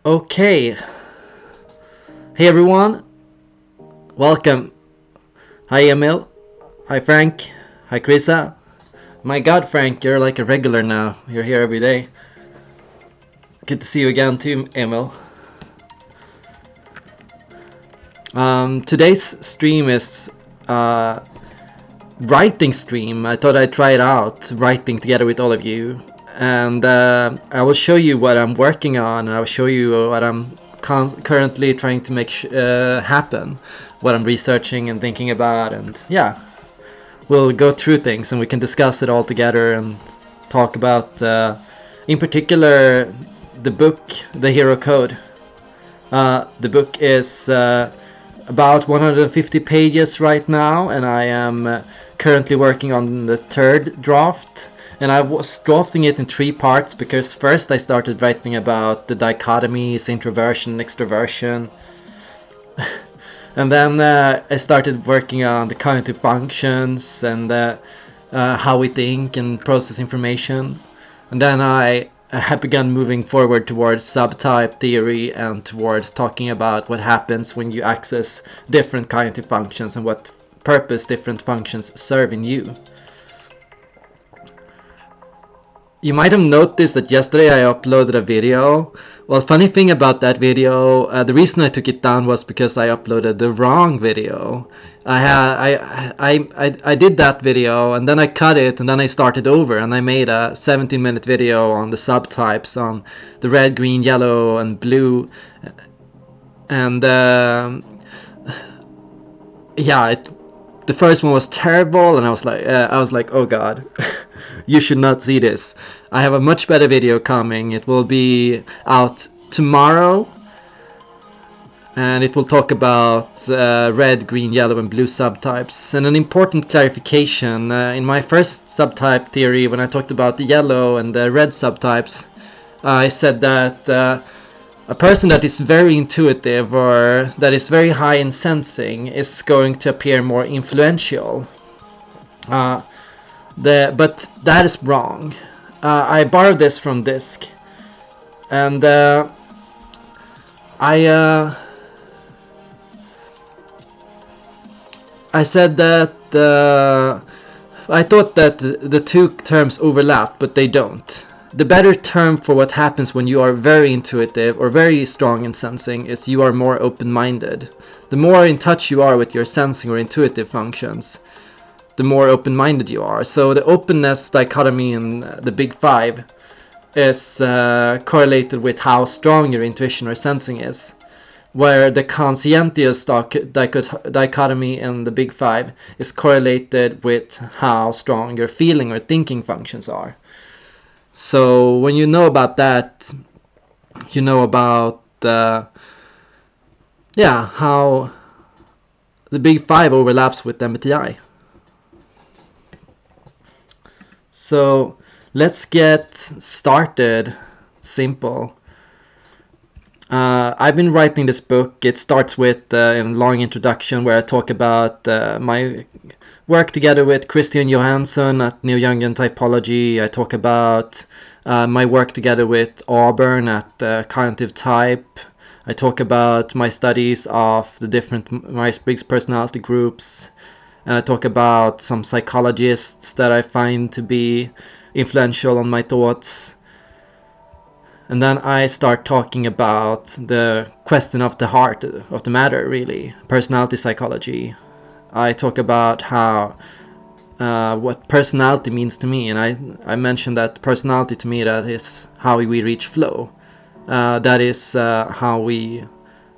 Okay. Hey everyone. Welcome. Hi Emil. Hi Frank. Hi Krisa. My god, Frank, you're like a regular now. You're here every day. Good to see you again too, Emil. Today's stream is writing stream. I thought I'd try it out, writing together with all of you. And I will show you what I'm working on, and I will show you what I'm currently trying to make happen, what I'm researching and thinking about, and yeah, we'll go through things and we can discuss it all together and talk about, in particular, the book, The Hero Code. The book is about 150 pages right now, and I am currently working on the third draft. And I was drafting it in three parts because first I started writing about the dichotomies, introversion, extroversion. And then I started working on the cognitive functions and how we think and process information. And then I have begun moving forward towards subtype theory and towards talking about what happens when you access different cognitive functions and what purpose different functions serve in you. You might have noticed that yesterday I uploaded a video. Well, funny thing about that video, the reason I took it down was because I uploaded the wrong video. I did that video and then I cut it and then I started over and I made a 17-minute video on the subtypes, on the red, green, yellow, and blue. And yeah, the first one was terrible, and I was like, oh god, you should not see this. I have a much better video coming. It will be out tomorrow, and it will talk about red, green, yellow, and blue subtypes. And an important clarification, in my first subtype theory, when I talked about the yellow and the red subtypes, I said that a person that is very intuitive or that is very high in sensing is going to appear more influential. But that is wrong. I borrowed this from Disc, and I said that I thought that the two terms overlap, but they don't. The better term for what happens when you are very intuitive or very strong in sensing is you are more open-minded. The more in touch you are with your sensing or intuitive functions, the more open-minded you are. So the openness dichotomy in the Big Five is correlated with how strong your intuition or sensing is, where the conscientious dichotomy in the Big Five is correlated with how strong your feeling or thinking functions are. So when you know about that, you know about how the Big Five overlaps with MBTI. So let's get started. Simple. I've been writing this book. It starts with a long introduction where I talk about my work together with Christian Johansson at New Jungian Typology. I talk about my work together with Auburn at Cognitive Type. I talk about my studies of the different Myers-Briggs personality groups. And I talk about some psychologists that I find to be influential on my thoughts. And then I start talking about the question of the heart, of the matter, really, personality psychology. I talk about how what personality means to me, and I mentioned that personality to me, that is how we reach flow. That is how we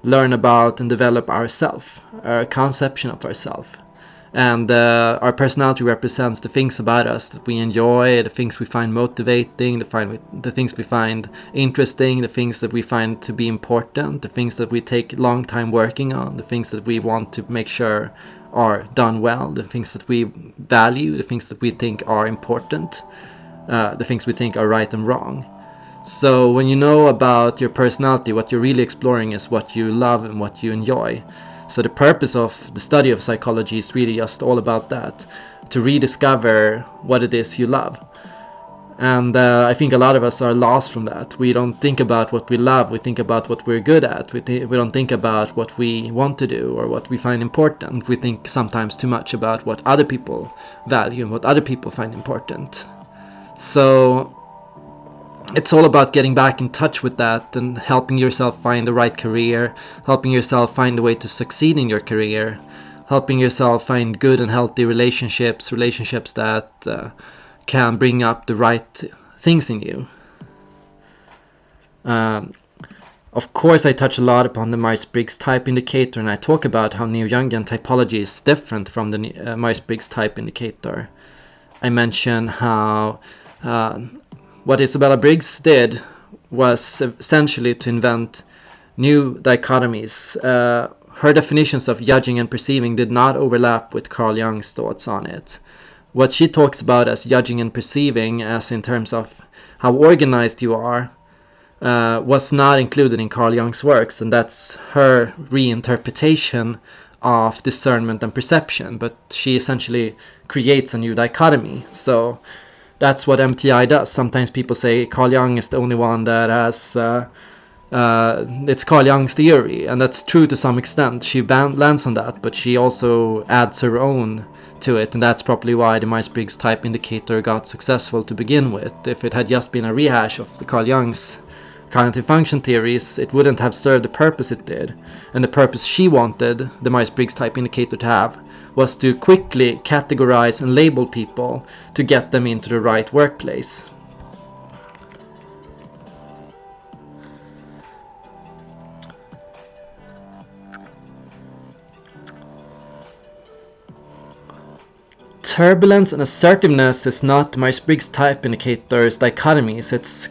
learn about and develop ourself, our conception of ourself. And our personality represents the things about us that we enjoy, the things we find motivating, the things we find interesting, the things that we find to be important, the things that we take a long time working on, the things that we want to make sure are done well, the things that we value, the things that we think are important, the things we think are right and wrong. So when you know about your personality, what you're really exploring is what you love and what you enjoy. So the purpose of the study of psychology is really just all about that, to rediscover what it is you love. And I think a lot of us are lost from that. We don't think about what we love. We think about what we're good at. We don't think about what we want to do or what we find important. We think sometimes too much about what other people value and what other people find important. So it's all about getting back in touch with that and helping yourself find the right career, helping yourself find a way to succeed in your career, helping yourself find good and healthy relationships that can bring up the right things in you. Of course, I touch a lot upon the Myers-Briggs type indicator, and I talk about how neo-Jungian typology is different from the Myers-Briggs type indicator. I mention how what Isabella Briggs did was essentially to invent new dichotomies. Her definitions of judging and perceiving did not overlap with Carl Jung's thoughts on it. What she talks about as judging and perceiving, as in terms of how organized you are, was not included in Carl Jung's works, and that's her reinterpretation of discernment and perception, but she essentially creates a new dichotomy. So that's what MTI does. Sometimes people say Carl Jung is the only one that has it's Carl Jung's theory, and that's true to some extent. She lands on that, but she also adds her own to it, and that's probably why the Myers-Briggs type indicator got successful to begin with. If it had just been a rehash of the Carl Jung's cognitive function theories, it wouldn't have served the purpose it did. And the purpose she wanted the Myers-Briggs type indicator to have was to quickly categorize and label people to get them into the right workplace. Turbulence and assertiveness is not Myers-Briggs type indicators dichotomies. It's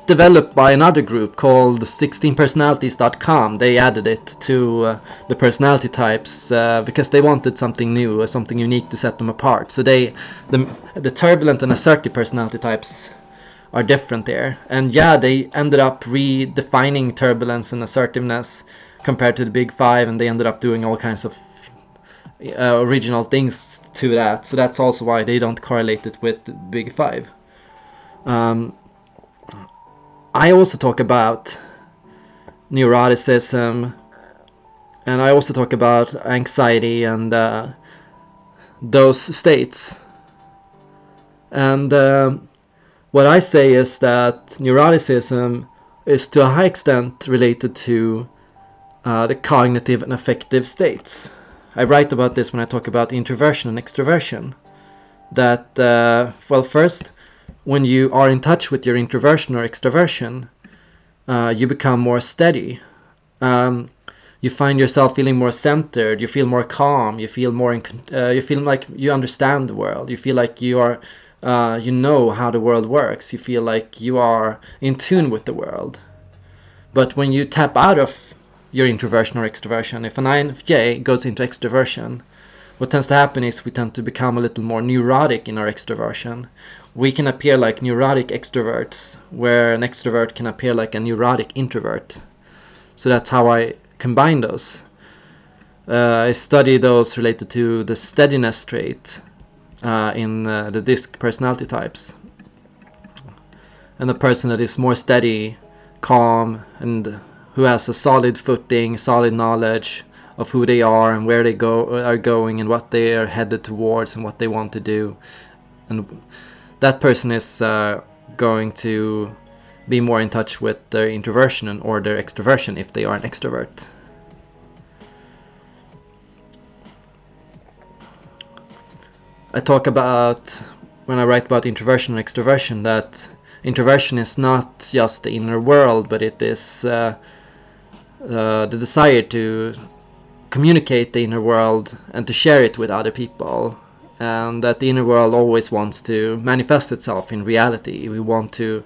developed by another group called 16personalities.com. They added it to the personality types because they wanted something new, something unique to set them apart. So the turbulent and assertive personality types are different there. And yeah, they ended up redefining turbulence and assertiveness compared to the Big Five, and they ended up doing all kinds of original things to that. So that's also why they don't correlate it with the Big Five. I also talk about neuroticism, and I also talk about anxiety and those states. And what I say is that neuroticism is to a high extent related to the cognitive and affective states. I write about this when I talk about introversion and extroversion. That, well, first, when you are in touch with your introversion or extroversion, you become more steady. You find yourself feeling more centered. You feel more calm. You feel more. You feel like you understand the world. You feel like you are. You know how the world works. You feel like you are in tune with the world. But when you tap out of your introversion or extroversion, if an INFJ goes into extroversion, what tends to happen is we tend to become a little more neurotic in our extroversion. We can appear like neurotic extroverts, where an extrovert can appear like a neurotic introvert. So that's how I combine those. I study those related to the steadiness trait in the DISC personality types. And a person that is more steady, calm, and who has a solid footing, solid knowledge of who they are and where they are going and what they are headed towards and what they want to do. And that person is going to be more in touch with their introversion or their extroversion if they are an extrovert. I talk about, when I write about introversion and extroversion, that introversion is not just the inner world, but it is the desire to communicate the inner world and to share it with other people, and that the inner world always wants to manifest itself in reality. We want to,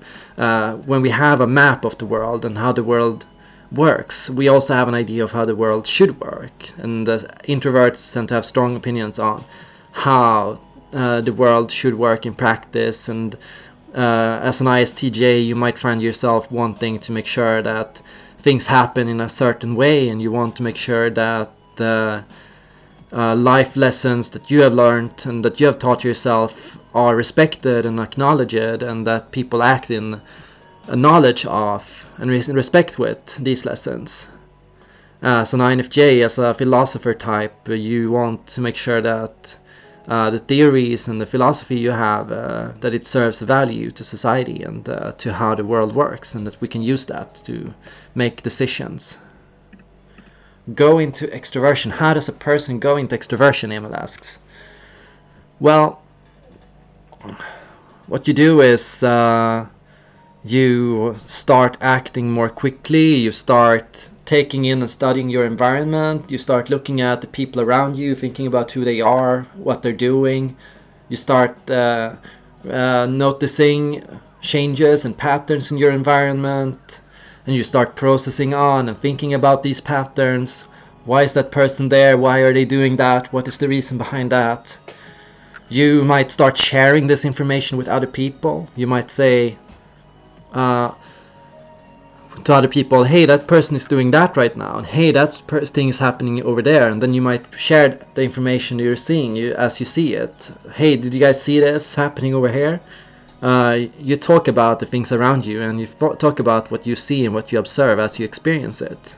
when we have a map of the world and how the world works, we also have an idea of how the world should work, and the introverts tend to have strong opinions on how the world should work in practice. And as an ISTJ, you might find yourself wanting to make sure that things happen in a certain way, and you want to make sure that life lessons that you have learned and that you have taught yourself are respected and acknowledged, and that people act in knowledge of and respect with these lessons. As an INFJ, as a philosopher type, you want to make sure that the theories and the philosophy you have, that it serves value to society and to how the world works, and that we can use that to make decisions. Go into extroversion. How does a person go into extroversion, Emil asks. Well, what you do is you start acting more quickly, you start taking in and studying your environment, you start looking at the people around you, thinking about who they are, what they're doing, you start noticing changes and patterns in your environment, and you start processing on and thinking about these patterns. Why is that person there? Why are they doing that? What is the reason behind that? You might start sharing this information with other people. You might say to other people, hey, that person is doing that right now, and hey, that thing is happening over there, and then you might share the information you're seeing as you see it. Hey, did you guys see this happening over here? You talk about the things around you, and you talk about what you see and what you observe as you experience it.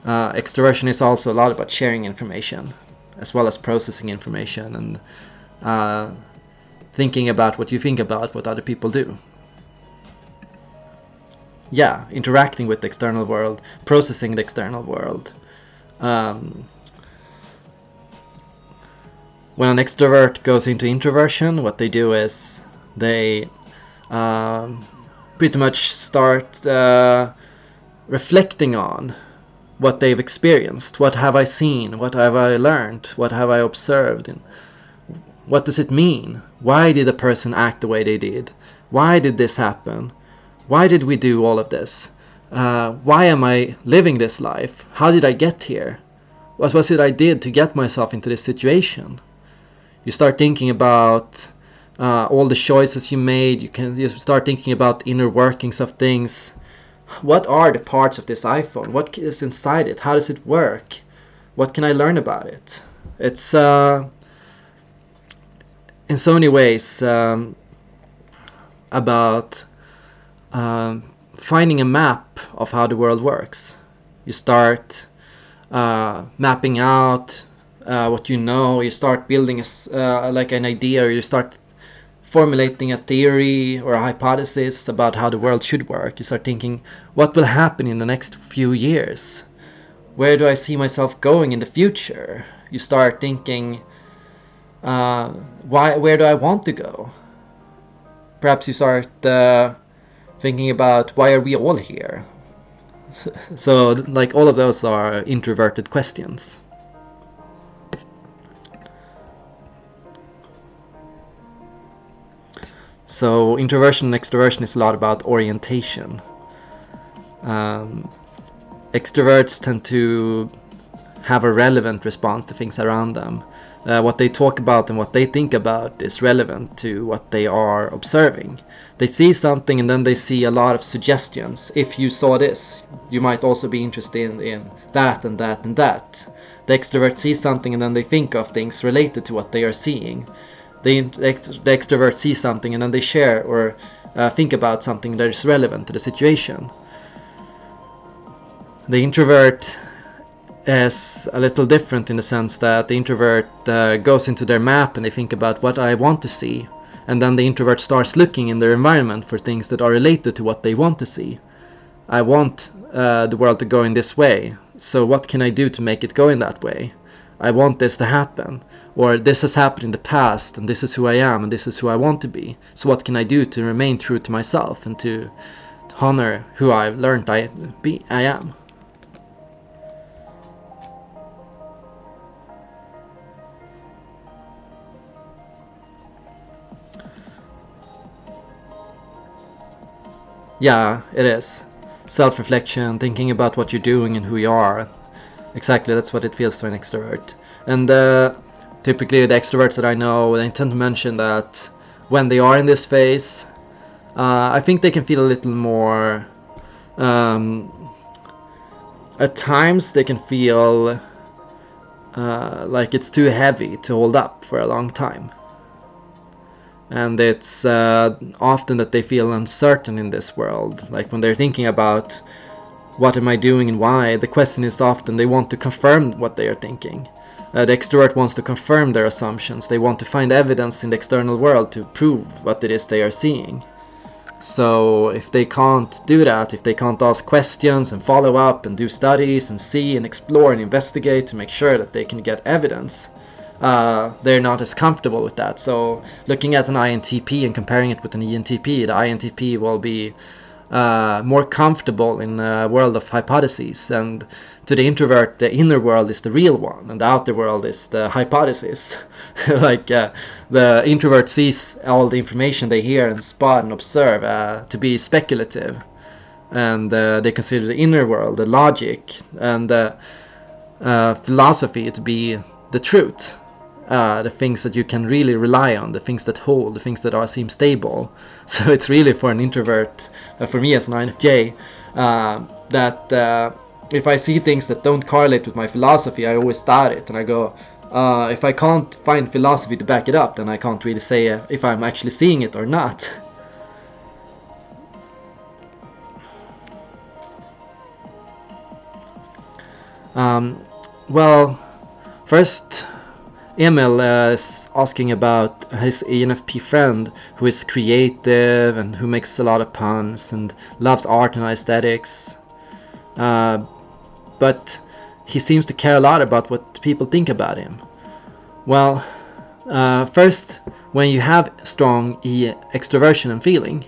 Extroversion is also a lot about sharing information, as well as processing information and thinking about what you think about what other people do. Yeah, interacting with the external world, processing the external world. When an extrovert goes into introversion, what they do is they pretty much start reflecting on what they've experienced. What have I seen? What have I learned? What have I observed? And what does it mean? Why did a person act the way they did? Why did this happen? Why did we do all of this? Why am I living this life? How did I get here? What was it I did to get myself into this situation? You start thinking about all the choices you made. You start thinking about the inner workings of things. What are the parts of this iPhone? What is inside it? How does it work? What can I learn about it? It's in so many ways about finding a map of how the world works. You start mapping out what you know. You start building like an idea, or you start formulating a theory or a hypothesis about how the world should work. You start thinking, what will happen in the next few years? Where do I see myself going in the future? You start thinking, where do I want to go? Perhaps you start thinking about, why are we all here? So, like, all of those are introverted questions. So introversion and extroversion is a lot about orientation. Extroverts tend to have a relevant response to things around them. What they talk about and what they think about is relevant to what they are observing. They see something and then they see a lot of suggestions. If you saw this, you might also be interested in that and that and that. The extrovert sees something and then they think of things related to what they are seeing. The extrovert sees something and then they share or think about something that is relevant to the situation. The introvert is a little different in the sense that the introvert goes into their map and they think about what I want to see, and then the introvert starts looking in their environment for things that are related to what they want to see. I want the world to go in this way, so what can I do to make it go in that way? I want this to happen, or this has happened in the past and this is who I am and this is who I want to be, so what can I do to remain true to myself and to honor who I've learned I am. Yeah, it is. Self-reflection, thinking about what you're doing and who you are. Exactly, that's what it feels to an extrovert. And typically the extroverts that I know, they tend to mention that when they are in this phase, I think they can feel a little more... at times they can feel like it's too heavy to hold up for a long time. And it's often that they feel uncertain in this world. Like when they're thinking about what am I doing and why, the question is often they want to confirm what they are thinking. The extrovert wants to confirm their assumptions. They want to find evidence in the external world to prove what it is they are seeing. So if they can't do that, if they can't ask questions and follow up and do studies and see and explore and investigate to make sure that they can get evidence, they're not as comfortable with that. So looking at an INTP and comparing it with an ENTP, the INTP will be more comfortable in a world of hypotheses, and to the introvert the inner world is the real one and the outer world is the hypothesis. Like the introvert sees all the information they hear and spot and observe to be speculative, and they consider the inner world, the logic and the philosophy to be the truth. The things that you can really rely on, the things that hold, the things that seem stable. So it's really for an introvert, for me as an INFJ, that if I see things that don't correlate with my philosophy, I always start it and I go, if I can't find philosophy to back it up, then I can't really say if I'm actually seeing it or not. Well, first Emil is asking about his ENFP friend who is creative and who makes a lot of puns and loves art and aesthetics. But he seems to care a lot about what people think about him. Well, first, when you have strong extroversion and feeling,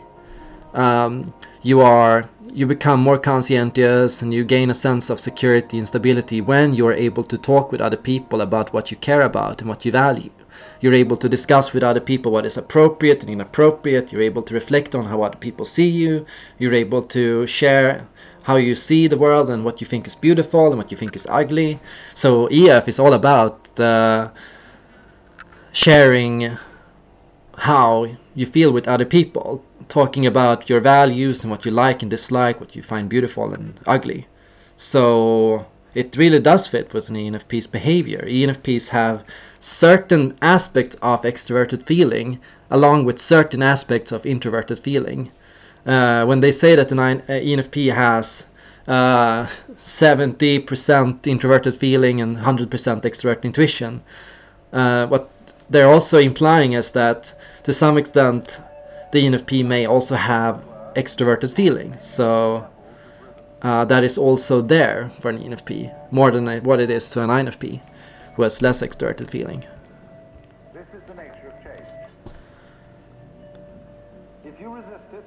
you become more conscientious and you gain a sense of security and stability when you're able to talk with other people about what you care about and what you value. You're able to discuss with other people what is appropriate and inappropriate. You're able to reflect on how other people see you. You're able to share how you see the world and what you think is beautiful and what you think is ugly. So EF is all about sharing how you feel with other people, talking about your values and what you like and dislike, what you find beautiful and ugly. So it really does fit with an ENFP's behavior. ENFPs have certain aspects of extroverted feeling along with certain aspects of introverted feeling. When they say that an ENFP has 70% introverted feeling and 100% extrovert intuition, what they're also implying is that to some extent the ENFP may also have extroverted feeling. So that is also there for an ENFP, more than what it is to an INFP, who has less extroverted feeling. This is the nature of change. If you resist it,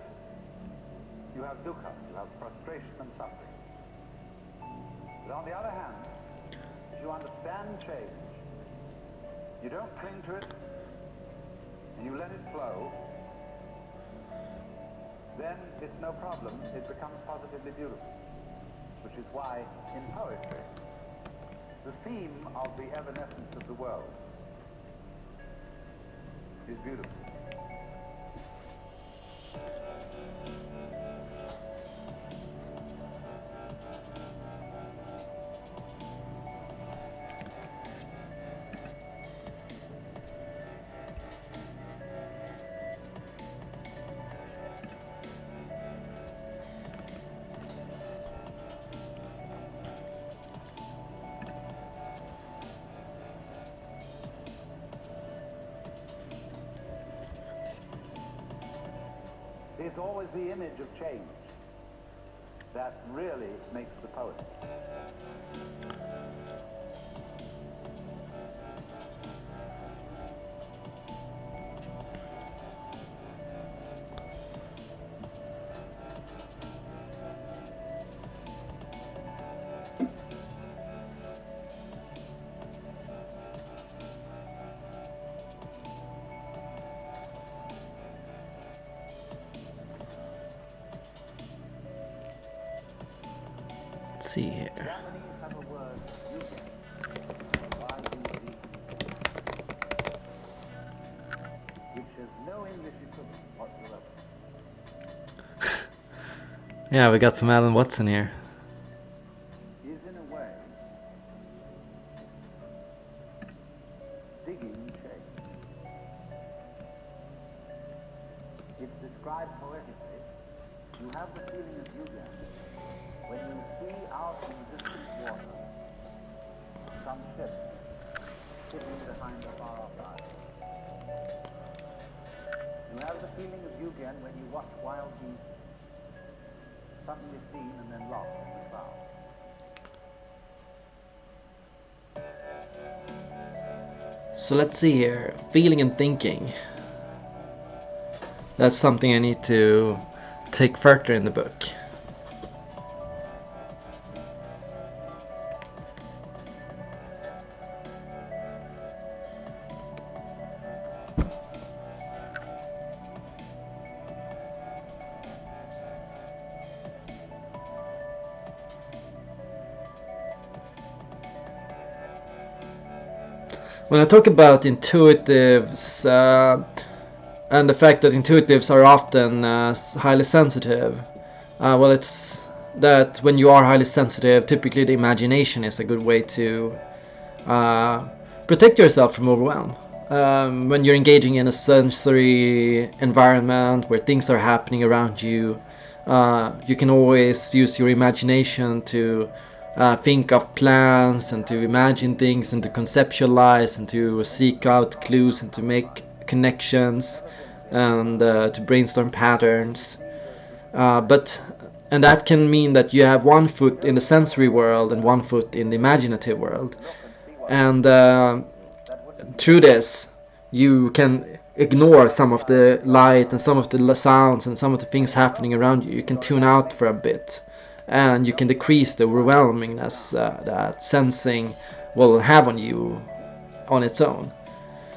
you have dukkha, you have frustration and suffering. But on the other hand, if you understand change, you don't cling to it, and you let it flow, then it's no problem. It becomes positively beautiful, which is why in poetry, the theme of the evanescence of the world is beautiful. It's always the image of change that really makes the poet. Let's see here. Japanese have a word, yuki, which has no English equivalent whatsoever. Yeah, we got some Alan Watson here. Is in a way It's described poetically. You have the feeling as you get when you see out in distant water some ship sitting behind a far-off island. You have the feeling as you get when you watch wild geese suddenly seen and then lost in the clouds. So let's see here. Feeling and thinking. That's something I need to take further in the book. When I talk about intuitives and the fact that intuitives are often highly sensitive, well, it's that when you are highly sensitive, typically the imagination is a good way to protect yourself from overwhelm. When you're engaging in a sensory environment where things are happening around you, you can always use your imagination to think of plans and to imagine things and to conceptualize and to seek out clues and to make connections and to brainstorm patterns. But and that can mean that you have one foot in the sensory world and one foot in the imaginative world. And through this, you can ignore some of the light and some of the sounds and some of the things happening around you. You can tune out for a bit, and you can decrease the overwhelmingness that sensing will have on you on its own.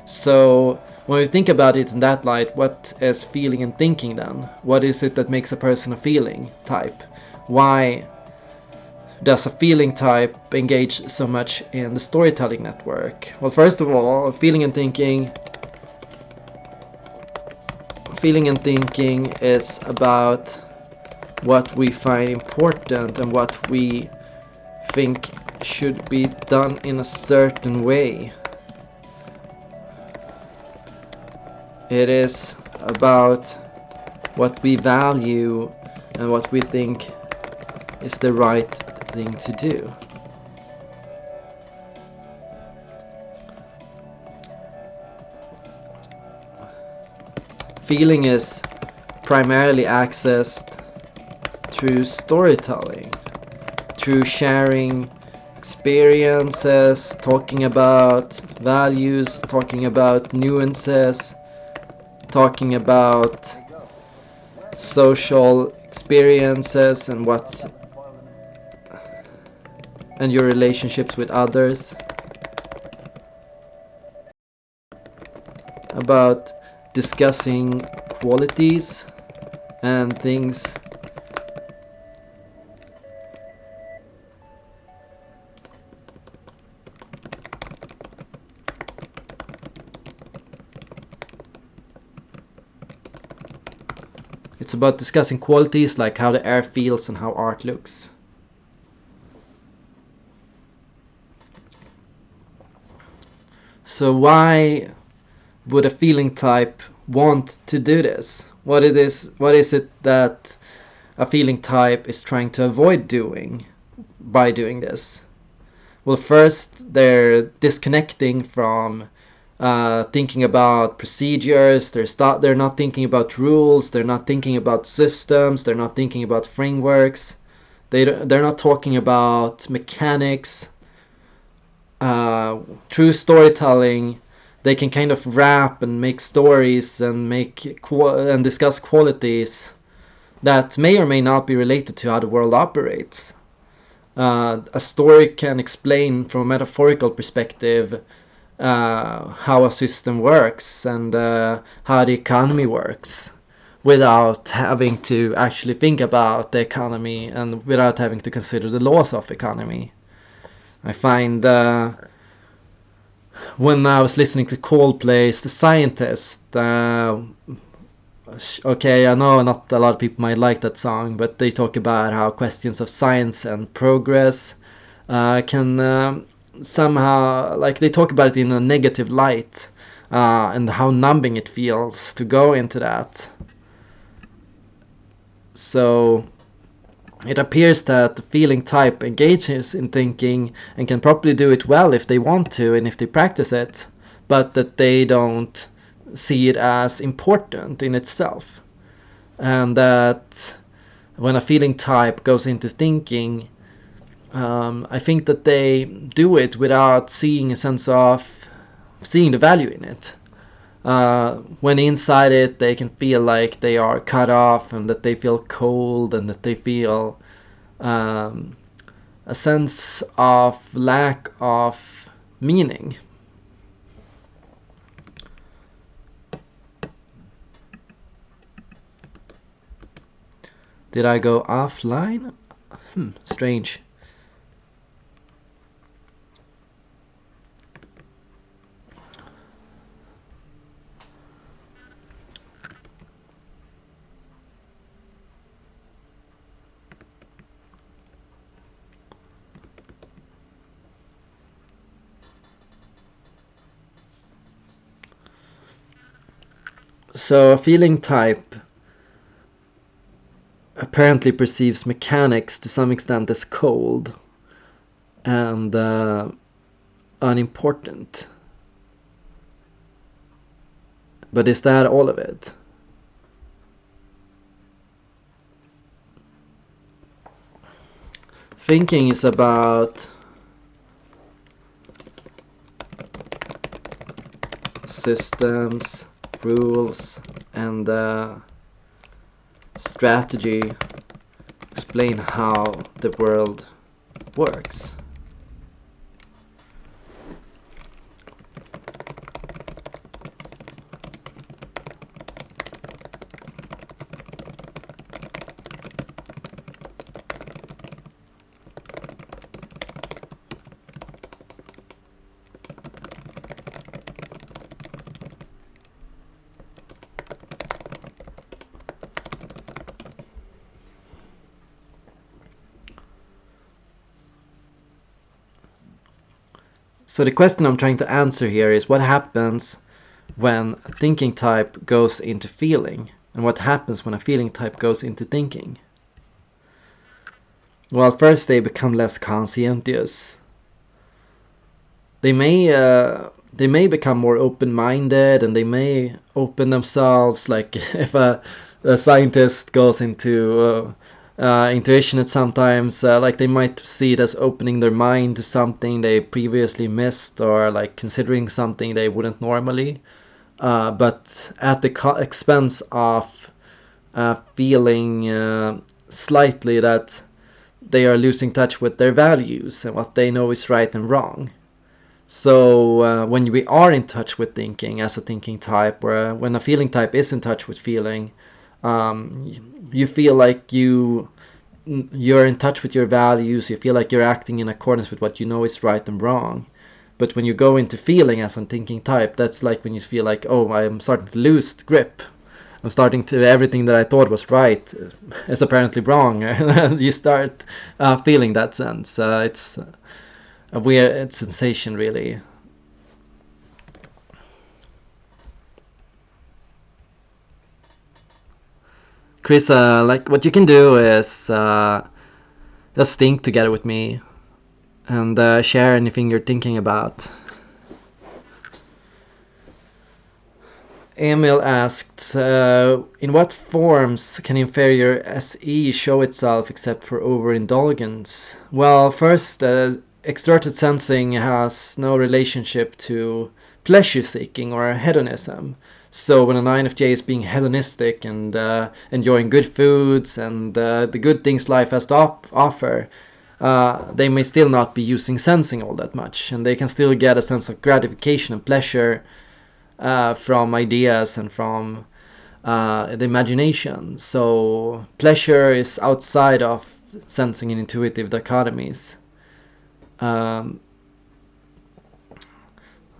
So when we think about it in that light, what is feeling and thinking then? What is it that makes a person a feeling type? Why does a feeling type engage so much in the storytelling network? Well, first of all, feeling and thinking is about what we find important and what we think should be done in a certain way. It is about what we value and what we think is the right thing to do. Feeling is primarily accessed through storytelling, through sharing experiences, talking about values, talking about nuances, talking about social experiences and and your relationships with others, about discussing qualities and things. It's about discussing qualities like how the air feels and how art looks. So why would a feeling type want to do this? What is it that a feeling type is trying to avoid doing by doing this? Well, first, they're disconnecting from thinking about procedures. They're not thinking about rules. They're not thinking about systems. They're not thinking about frameworks. They're not talking about mechanics. Through storytelling, they can kind of wrap and make stories and and discuss qualities that may or may not be related to how the world operates. A story can explain from a metaphorical perspective how a system works and how the economy works without having to actually think about the economy and without having to consider the laws of economy. I find when I was listening to Coldplay's The Scientist, okay, I know not a lot of people might like that song, but they talk about how questions of science and progress can somehow, like, they talk about it in a negative light and how numbing it feels to go into that. So it appears that the feeling type engages in thinking and can probably do it well if they want to and if they practice it, but that they don't see it as important in itself. And that when a feeling type goes into thinking, I think that they do it without seeing a sense of seeing the value in it. When inside it, they can feel like they are cut off and that they feel cold and that they feel um, a sense of lack of meaning. Did I go offline? Strange. So a feeling type apparently perceives mechanics to some extent as cold and unimportant. But is that all of it? Thinking is about systems, rules, and strategy explain how the world works. So the question I'm trying to answer here is what happens when a thinking type goes into feeling, and what happens when a feeling type goes into thinking? Well, first they become less conscientious. They may become more open-minded, and they may open themselves. Like if a scientist goes into intuition at sometimes, like they might see it as opening their mind to something they previously missed, or like considering something they wouldn't normally. But at the expense of feeling slightly that they are losing touch with their values and what they know is right and wrong. So when we are in touch with thinking as a thinking type, or when a feeling type is in touch with feeling, you feel like you're in touch with your values. You feel like you're acting in accordance with what you know is right and wrong. But when you go into feeling as a thinking type, that's like when you feel like, oh, I'm starting to lose grip. I'm starting to, everything that I thought was right is apparently wrong. You start feeling that sense. It's a weird sensation, really. Chris, like what you can do is just think together with me and share anything you're thinking about. Emil asked, in what forms can inferior SE show itself except for overindulgence? Well, first, extroverted sensing has no relationship to pleasure seeking or hedonism. So when an INFJ is being hedonistic and enjoying good foods and the good things life has to offer, they may still not be using sensing all that much, and they can still get a sense of gratification and pleasure from ideas and from the imagination. So pleasure is outside of sensing and intuitive dichotomies.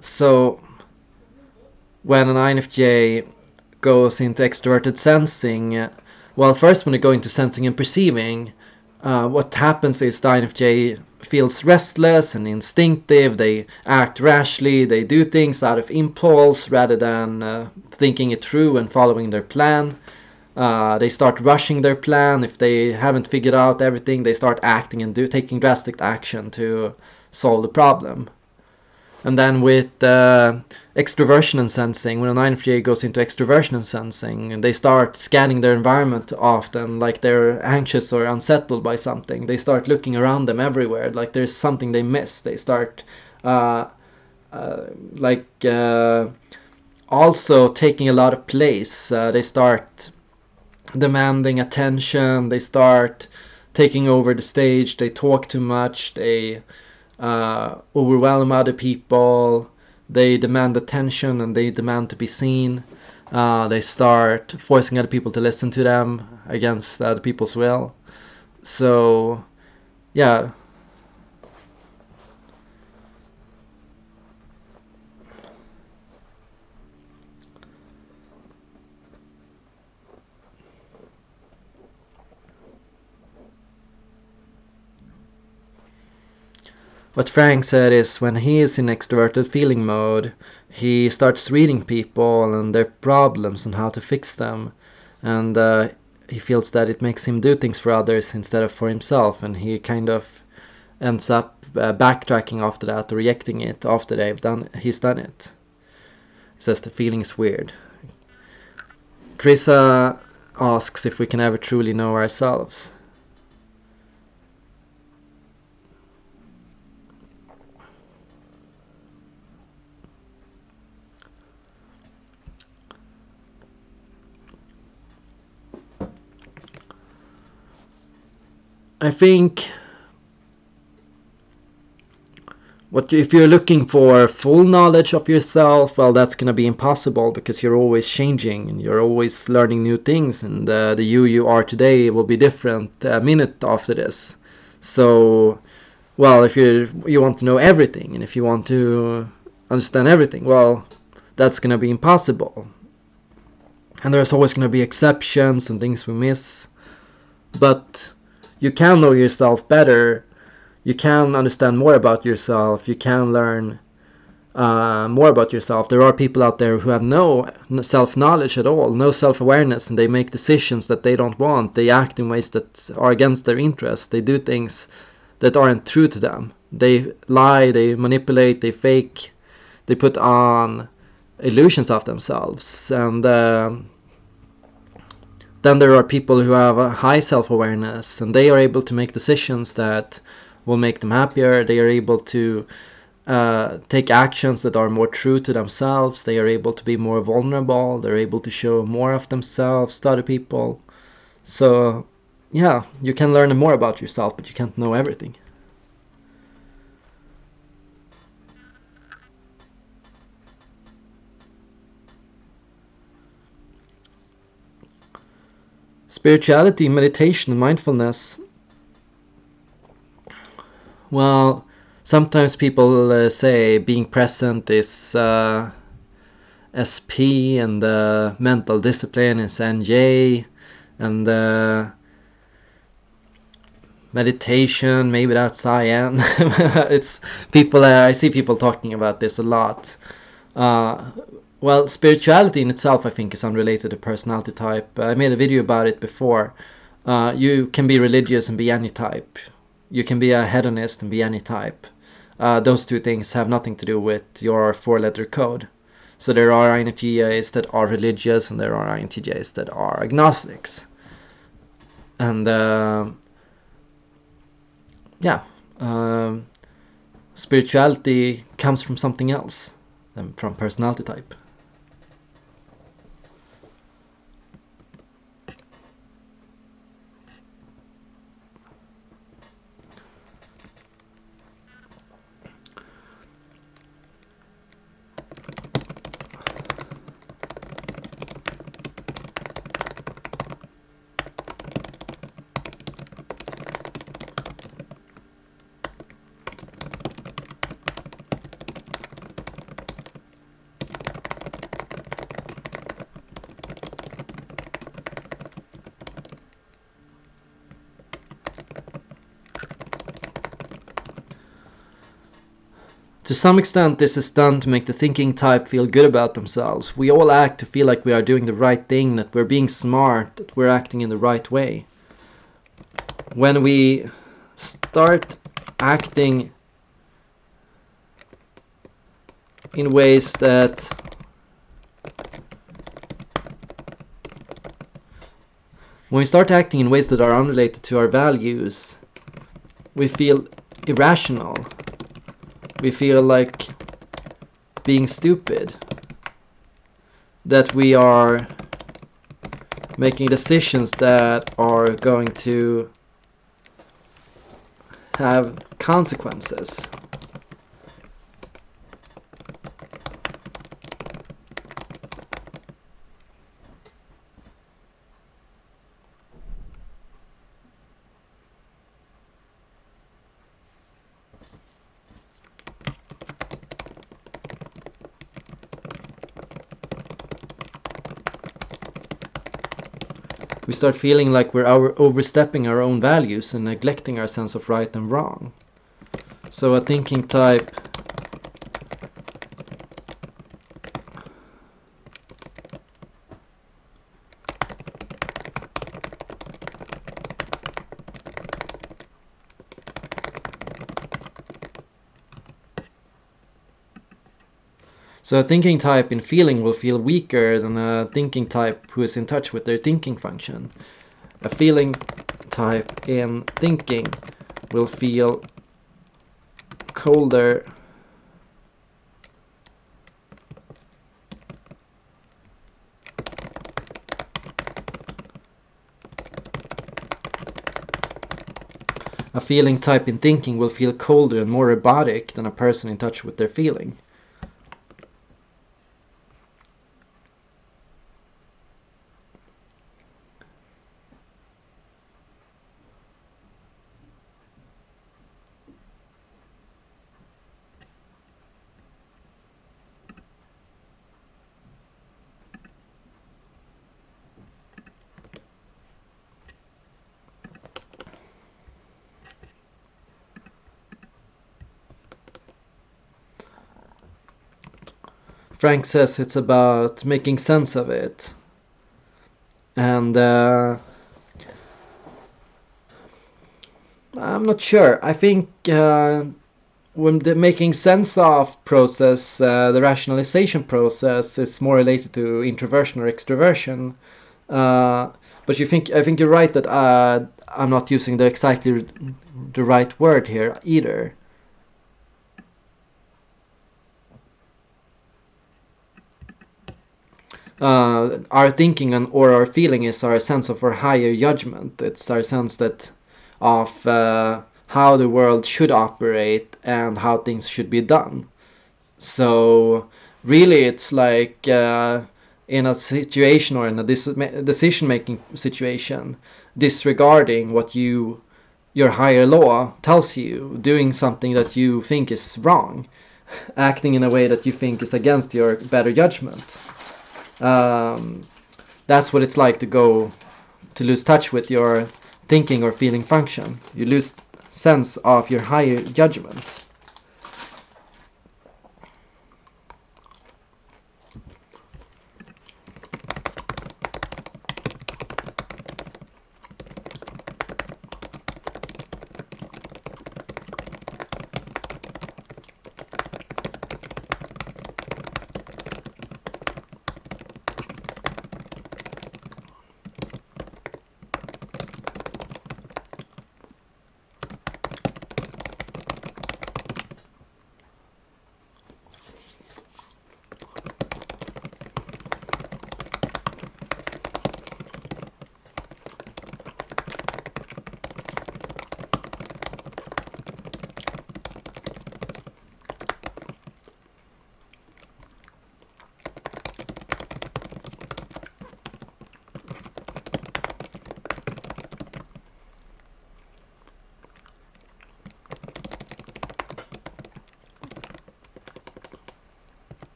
So when an INFJ goes into extroverted sensing, well, first when they go into sensing and perceiving, what happens is the INFJ feels restless and instinctive. They act rashly. They do things out of impulse rather than thinking it through and following their plan. They start rushing their plan. If they haven't figured out everything, they start acting and taking drastic action to solve the problem. And then with extroversion and sensing, when an INFJ goes into extroversion and sensing, and they start scanning their environment often, like they're anxious or unsettled by something. They start looking around them everywhere, like there's something they miss. They start like also taking a lot of place. They start demanding attention. They start taking over the stage. They talk too much. They overwhelm other people. They demand attention and they demand to be seen. They start forcing other people to listen to them against other people's will. So, yeah. What Frank said is when he is in extroverted feeling mode, he starts reading people and their problems and how to fix them. And he feels that it makes him do things for others instead of for himself. And he kind of ends up backtracking after that or rejecting it after he's done it. He says the feeling is weird. Krisa asks if we can ever truly know ourselves. I think if you're looking for full knowledge of yourself, well, that's going to be impossible because you're always changing and you're always learning new things, and the you are today will be different a minute after this. So, well, if you want to know everything and if you want to understand everything, well, that's going to be impossible. And there's always going to be exceptions and things we miss. But you can know yourself better. You can understand more about yourself. You can learn more about yourself. There are people out there who have no self-knowledge at all, no self-awareness, and they make decisions that they don't want. They act in ways that are against their interests. They do things that aren't true to them. They lie, they manipulate, they fake, they put on illusions of themselves. And then there are people who have a high self-awareness, and they are able to make decisions that will make them happier. They are able to take actions that are more true to themselves. They are able to be more vulnerable. They're able to show more of themselves to other people. So, yeah, you can learn more about yourself, but you can't know everything. Spirituality, meditation, and mindfulness. Well, sometimes people say being present is SP and mental discipline is NJ, and meditation, maybe that's IN. It's people. I see people talking about this a lot. Well, spirituality in itself, I think, is unrelated to personality type. I made a video about it before. You can be religious and be any type. You can be a hedonist and be any type. Those two things have nothing to do with your four-letter code. So there are INTJs that are religious and there are INTJs that are agnostics. And yeah, spirituality comes from something else than from personality type. To some extent, this is done to make the thinking type feel good about themselves. We all act to feel like we are doing the right thing, that we're being smart, that we're acting in the right way. When we start acting in ways that are unrelated to our values, we feel irrational. We feel like being stupid. That we are making decisions that are going to have consequences. We start feeling like we're overstepping our own values and neglecting our sense of right and wrong. So a thinking type in feeling will feel weaker than a thinking type who is in touch with their thinking function. A feeling type in thinking will feel colder A feeling type in thinking will feel colder and more robotic than a person in touch with their feeling. Frank says it's about making sense of it. And I'm not sure. I think when the making sense of process, the rationalization process is more related to introversion or extroversion. But I think you're right that I'm not using exactly the right word here either. Our thinking or our feeling is our sense of our higher judgment. It's our sense of how the world should operate and how things should be done. So really it's like in a situation or in a decision-making situation, disregarding what your higher law tells you, doing something that you think is wrong, acting in a way that you think is against your better judgment. That's what it's like to lose touch with your thinking or feeling function. You lose sense of your higher judgment.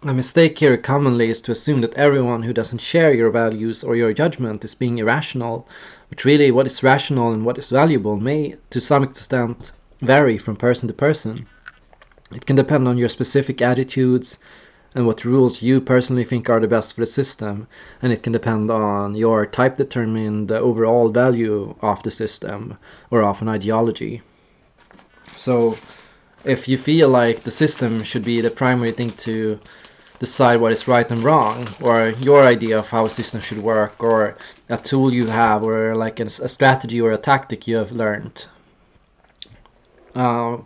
A mistake here commonly is to assume that everyone who doesn't share your values or your judgment is being irrational, but really what is rational and what is valuable may, to some extent, vary from person to person. It can depend on your specific attitudes and what rules you personally think are the best for the system, and it can depend on your type-determined overall value of the system or of an ideology. So, if you feel like the system should be the primary thing to decide what is right and wrong, or your idea of how a system should work, or a tool you have, or like a strategy or a tactic you have learned, and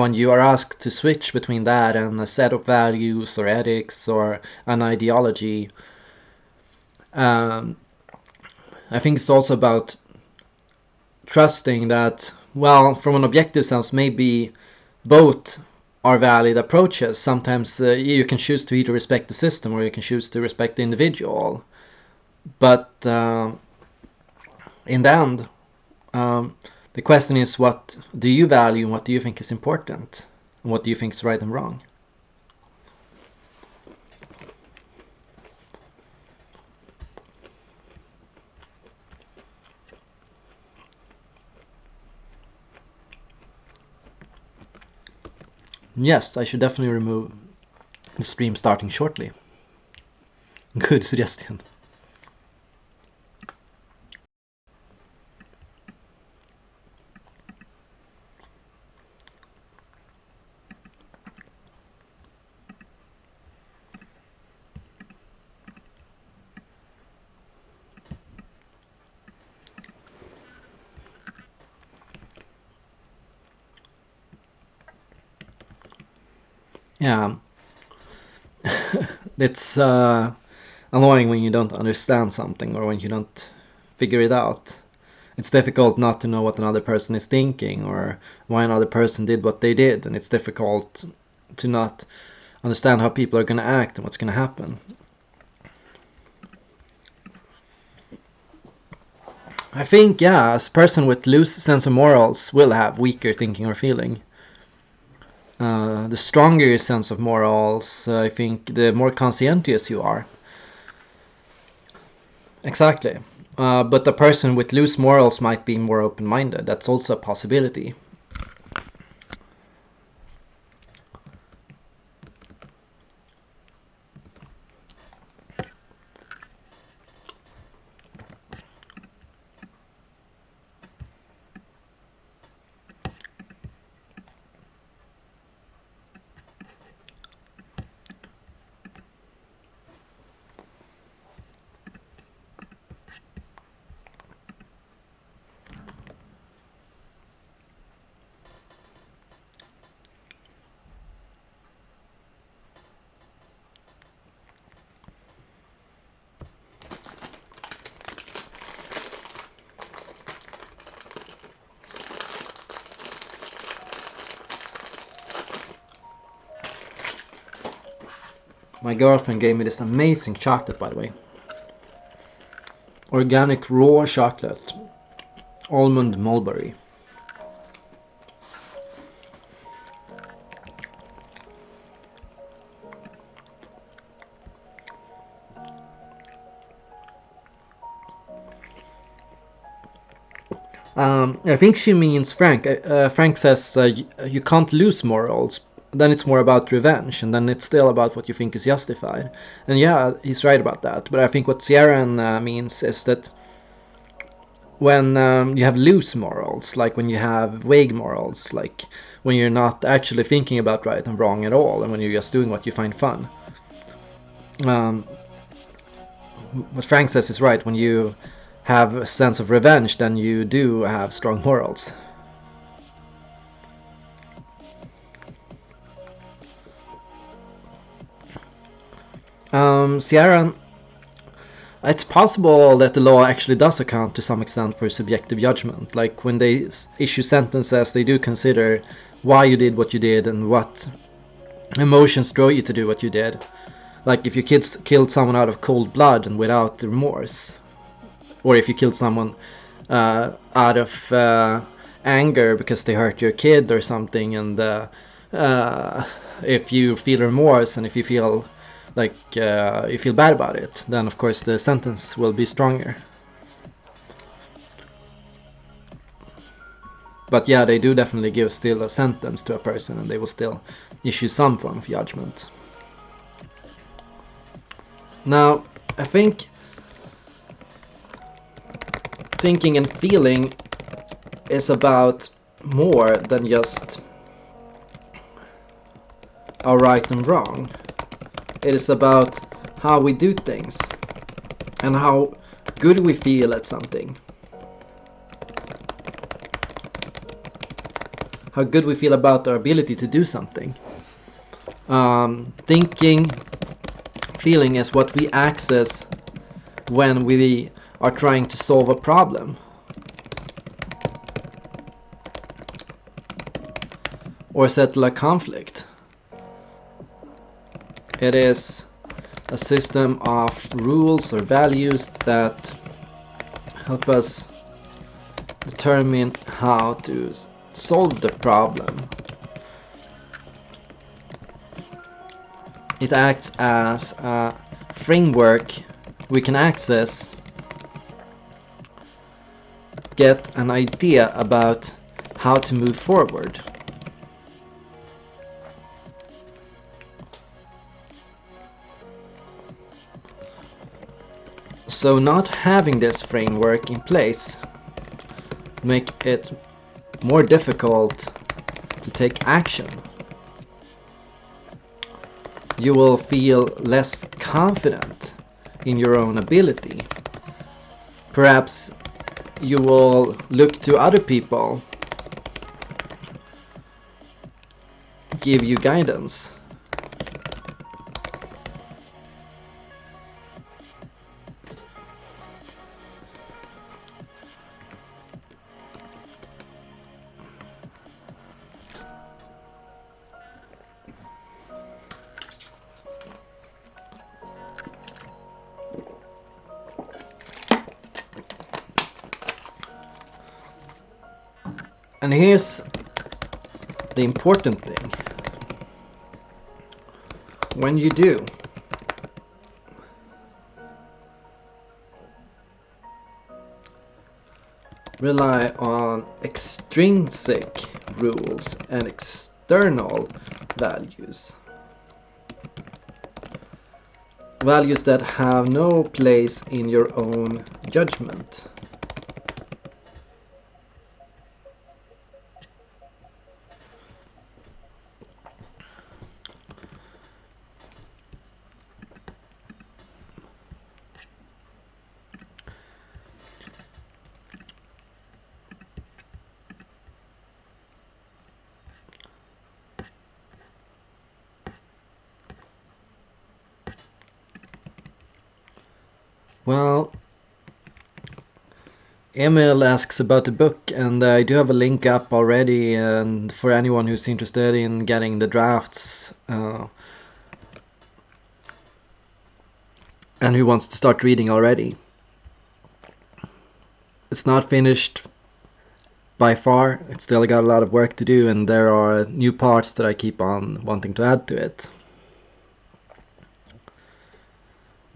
when you are asked to switch between that and a set of values or ethics or an ideology, um, I think it's also about trusting that, well, from an objective sense, maybe both are valid approaches. Sometimes you can choose to either respect the system or you can choose to respect the individual. But in the end, the question is, what do you value and what do you think is important? And what do you think is right and wrong? Yes, I should definitely remove the stream starting shortly. Good suggestion. Yeah, it's annoying when you don't understand something or when you don't figure it out. It's difficult not to know what another person is thinking or why another person did what they did, and it's difficult to not understand how people are going to act and what's going to happen. I think, yeah, as a person with loose sense of morals will have weaker thinking or feeling. The stronger your sense of morals, I think the more conscientious you are. Exactly. But a person with loose morals might be more open-minded. That's also a possibility. My girlfriend gave me this amazing chocolate, by the way. Organic raw chocolate. Almond mulberry. I think she means Frank. Frank says you can't lose morals. Then it's more about revenge, and then it's still about what you think is justified. And yeah, he's right about that. But I think what Sierran means is that when you have loose morals, like when you have vague morals, like when you're not actually thinking about right and wrong at all, and when you're just doing what you find fun. Um, what Frank says is right. When you have a sense of revenge, then you do have strong morals. Sierra, it's possible that the law actually does account to some extent for subjective judgment. Like when they issue sentences, they do consider why you did what you did and what emotions drove you to do what you did. Like if you killed someone out of cold blood and without remorse, or if you killed someone out of anger because they hurt your kid or something, and if you feel remorse and if you feel you feel bad about it, then of course the sentence will be stronger. But yeah, they do definitely give still a sentence to a person, and they will still issue some form of judgment. Now, I think thinking and feeling is about more than just our right and wrong. It is about how we do things and how good we feel at something. How good we feel about our ability to do something. Thinking, feeling is what we access when we are trying to solve a problem. Or settle a conflict. It is a system of rules or values that help us determine how to solve the problem. It acts as a framework we can access, get an idea about how to move forward. So not having this framework in place make it more difficult to take action. You will feel less confident in your own ability. Perhaps you will look to other people, give you guidance. And here's the important thing. When you do, rely on extrinsic rules and external values. Values that have no place in your own judgment. Well, Emil asks about the book, and I do have a link up already, and for anyone who's interested in getting the drafts and who wants to start reading already. It's not finished by far, it's still got a lot of work to do, and there are new parts that I keep on wanting to add to it.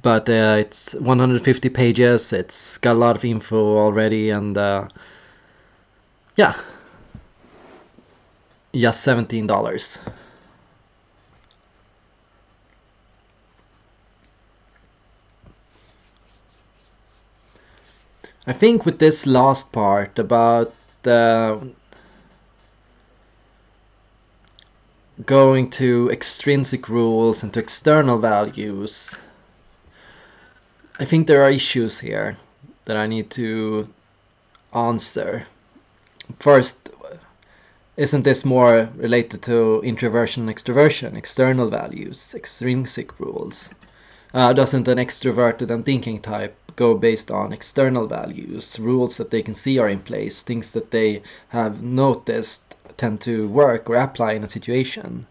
But it's 150 pages, it's got a lot of info already, and yeah, just $17. I think with this last part about going to extrinsic rules and to external values, I think there are issues here that I need to answer. First, isn't this more related to introversion and extroversion, external values, extrinsic rules? Doesn't an extroverted and thinking type go based on external values, rules that they can see are in place, things that they have noticed tend to work or apply in a situation?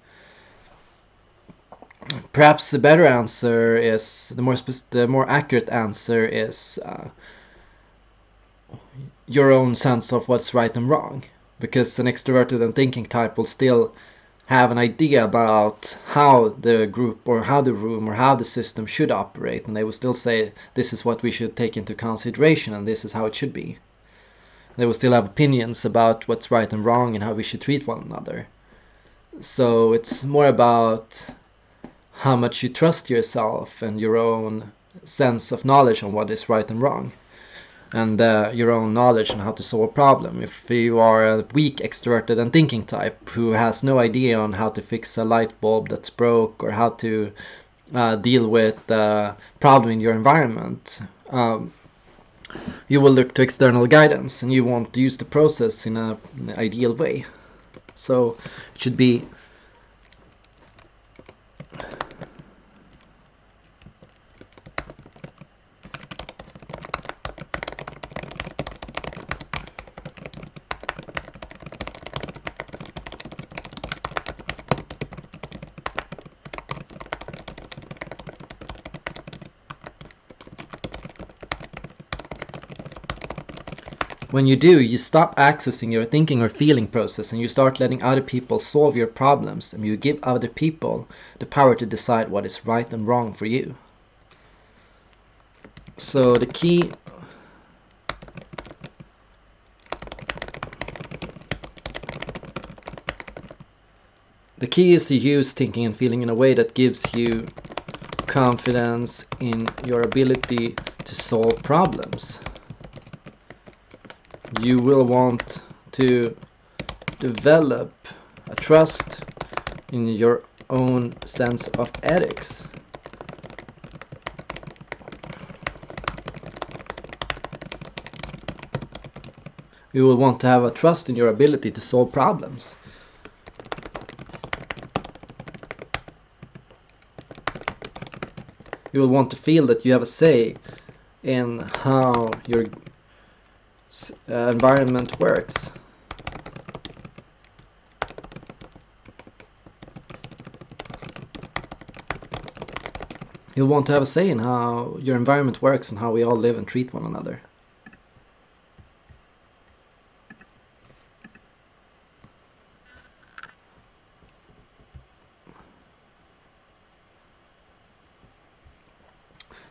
Perhaps the better answer is, the more accurate answer is your own sense of what's right and wrong. Because an extroverted and thinking type will still have an idea about how the group or how the room or how the system should operate, and they will still say this is what we should take into consideration and this is how it should be. They will still have opinions about what's right and wrong and how we should treat one another. So it's more about how much you trust yourself and your own sense of knowledge on what is right and wrong, and your own knowledge on how to solve a problem. If you are a weak, extroverted and thinking type who has no idea on how to fix a light bulb that's broke or how to deal with a problem in your environment, you will look to external guidance and you want to use the process in an ideal way. So it should be when you do, you stop accessing your thinking or feeling process and you start letting other people solve your problems, and you give other people the power to decide what is right and wrong for you. So the key is to use thinking and feeling in a way that gives you confidence in your ability to solve problems. You will want to develop a trust in your own sense of ethics. You will want to have a trust in your ability to solve problems. You will want to feel that you have a say in how your environment works. You'll want to have a say in how your environment works and how we all live and treat one another.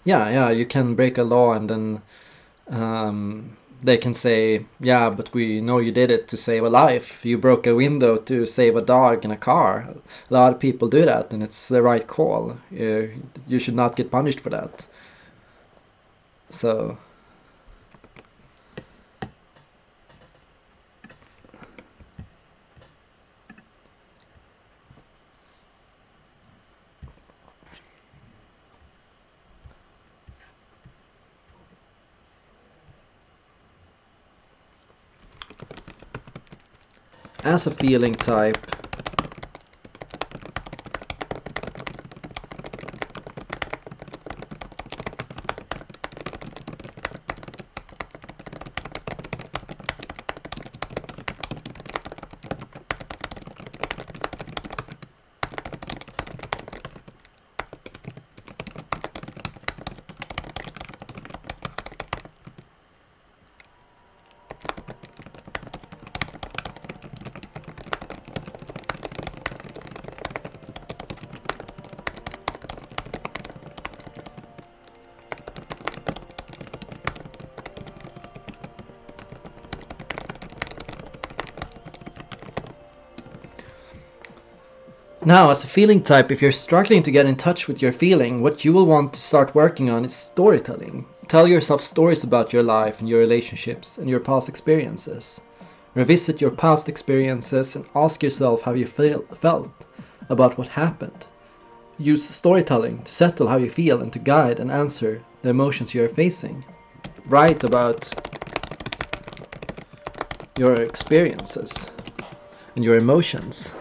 Yeah, you can break a law and then they can say, yeah, but we know you did it to save a life. You broke a window to save a dog in a car. A lot of people do that, and it's the right call. You should not get punished for that. So as a feeling type, now, as a feeling type, if you're struggling to get in touch with your feeling, what you will want to start working on is storytelling. Tell yourself stories about your life and your relationships and your past experiences. Revisit your past experiences and ask yourself how you felt about what happened. Use storytelling to settle how you feel and to guide and answer the emotions you are facing. Write about your experiences and your emotions.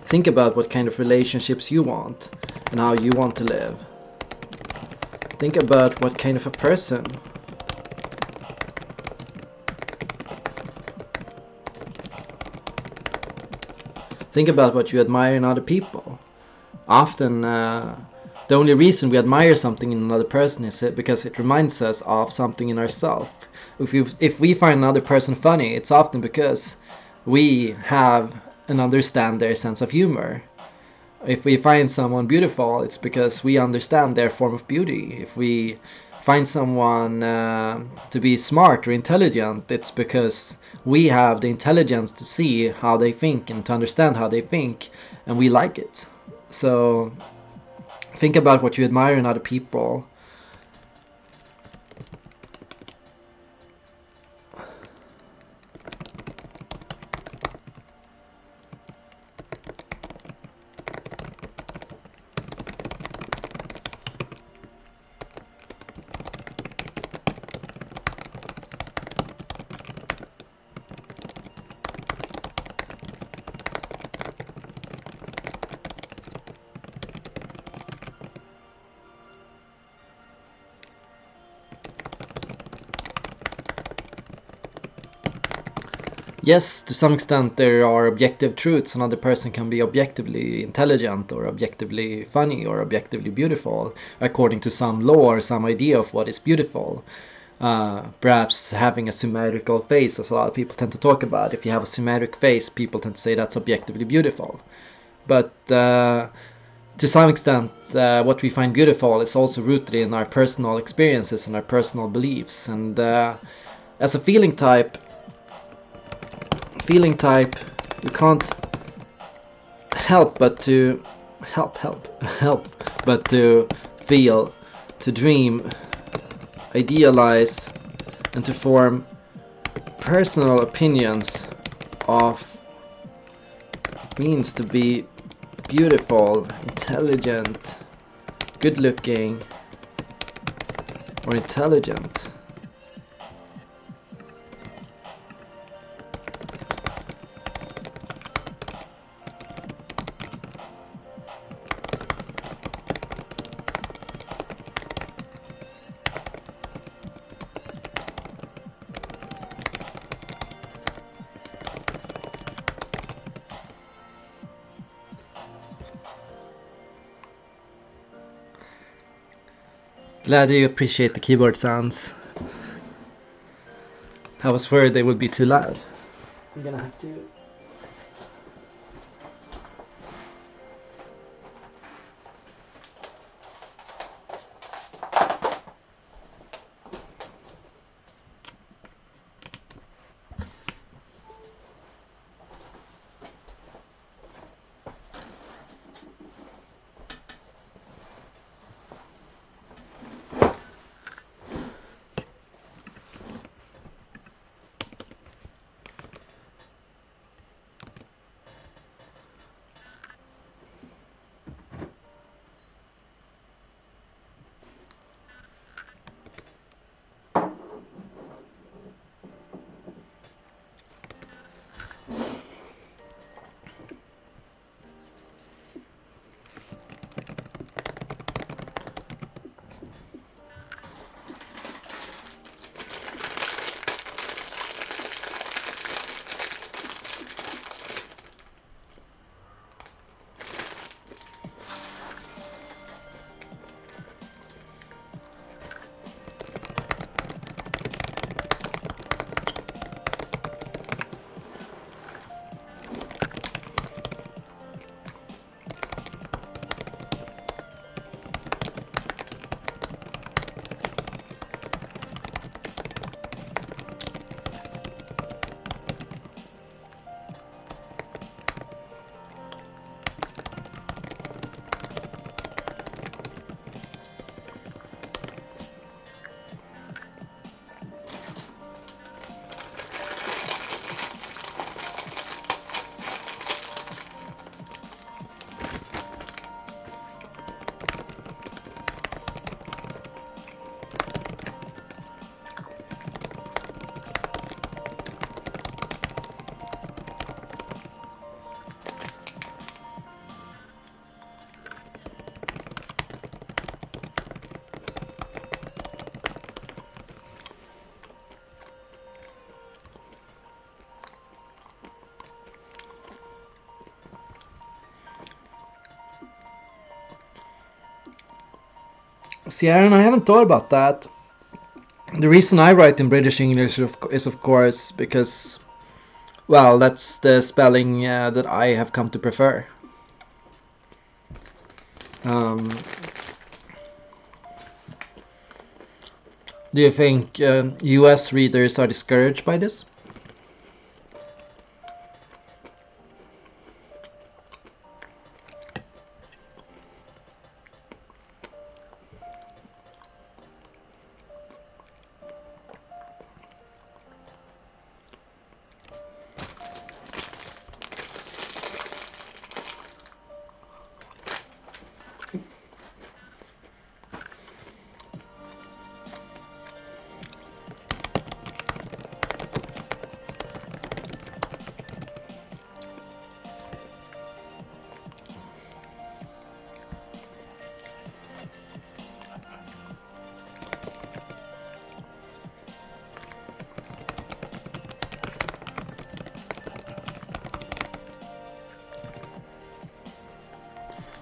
Think about what kind of relationships you want and how you want to live. Think about what kind of a person. Think about what you admire in other people. Often The only reason we admire something in another person is because it reminds us of something in ourselves. If we find another person funny, it's often because we have and understand their sense of humor. If we find someone beautiful, it's because we understand their form of beauty. If we find someone to be smart or intelligent, it's because we have the intelligence to see how they think and to understand how they think, and we like it. So think about what you admire in other people. Yes, to some extent there are objective truths. Another person can be objectively intelligent or objectively funny or objectively beautiful according to some law or some idea of what is beautiful. Perhaps having a symmetrical face, as a lot of people tend to talk about. If you have a symmetric face, people tend to say that's objectively beautiful. But to some extent, what we find beautiful is also rooted in our personal experiences and our personal beliefs. And as a feeling type, you can't help but to help but to feel, to dream, idealize, and to form personal opinions of means to be beautiful, intelligent, good looking, or intelligent. Glad you appreciate the keyboard sounds. I was worried they would be too loud. I'm gonna have to... See, Aaron, I haven't thought about that. The reason I write in British English is of course because, well, that's the spelling that I have come to prefer. Um, do you think US readers are discouraged by this?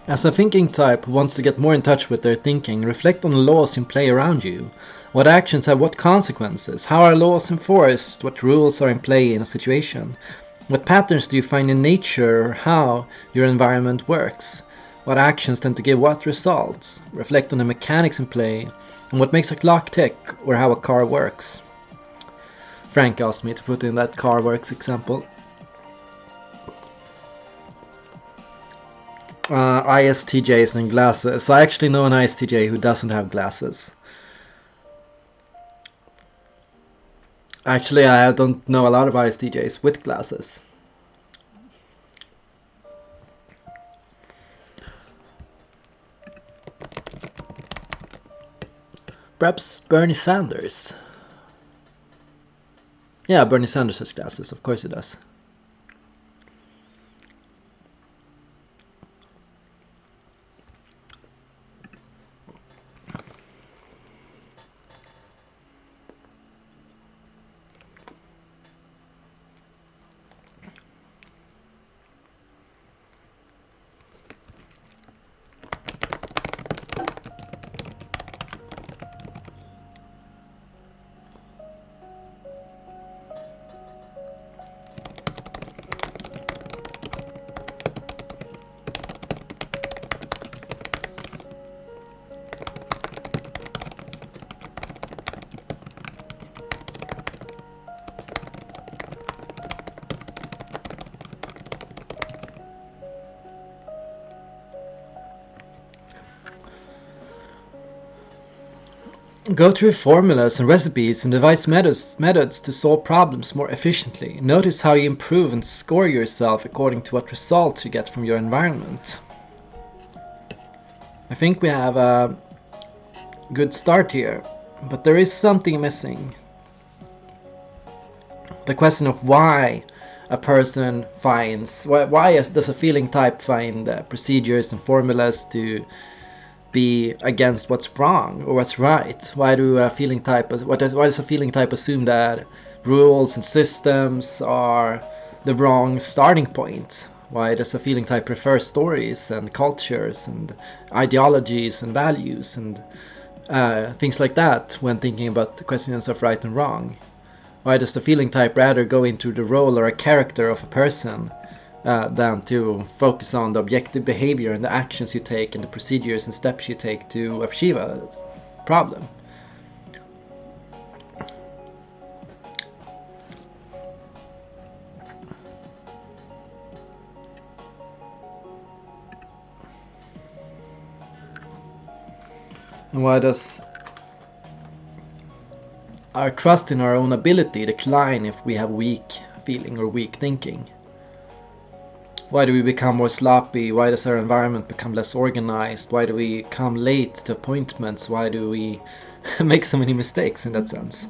As a thinking type who wants to get more in touch with their thinking, reflect on the laws in play around you. What actions have what consequences? How are laws enforced? What rules are in play in a situation? What patterns do you find in nature or how your environment works? What actions tend to give what results? Reflect on the mechanics in play and what makes a clock tick or how a car works. Frank asked me to put in that car works example. ISTJs and glasses. I actually know an ISTJ who doesn't have glasses. Actually, I don't know a lot of ISTJs with glasses. Perhaps Bernie Sanders. Yeah, Bernie Sanders has glasses, of course he does. Go through formulas and recipes and devise methods to solve problems more efficiently. Notice how you improve and score yourself according to what results you get from your environment. I think we have a good start here, but there is something missing. The question of why a person finds, why does a feeling type find procedures and formulas to be against what's wrong or what's right? Why does a feeling type assume that rules and systems are the wrong starting point? Why does a feeling type prefer stories and cultures and ideologies and values and things like that when thinking about the questions of right and wrong? Why does the feeling type rather go into the role or a character of a person than to focus on the objective behavior and the actions you take and the procedures and steps you take to achieve a problem? And why does our trust in our own ability decline if we have weak feeling or weak thinking? Why do we become more sloppy? Why does our environment become less organized? Why do we come late to appointments? Why do we make so many mistakes in that sense?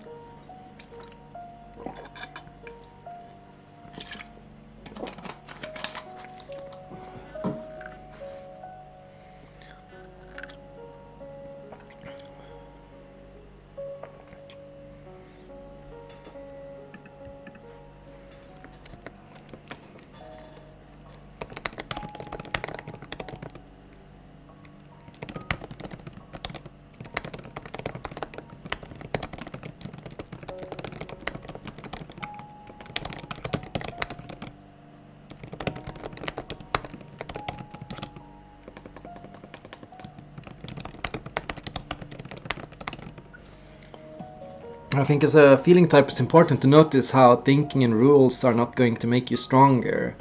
I think as a feeling type it's important to notice how thinking and rules are not going to make you stronger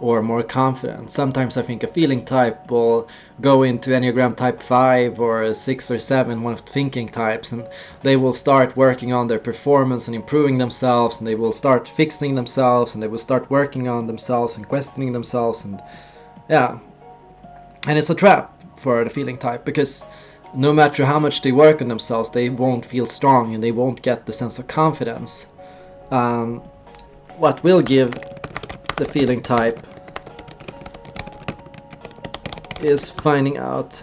or more confident. Sometimes I think a feeling type will go into Enneagram type 5 or 6 or 7, one of the thinking types, and they will start working on their performance and improving themselves, and they will start fixing themselves, and they will start working on themselves and questioning themselves, and yeah. And it's a trap for the feeling type, because no matter how much they work on themselves, they won't feel strong and they won't get the sense of confidence. What will give the feeling type is finding out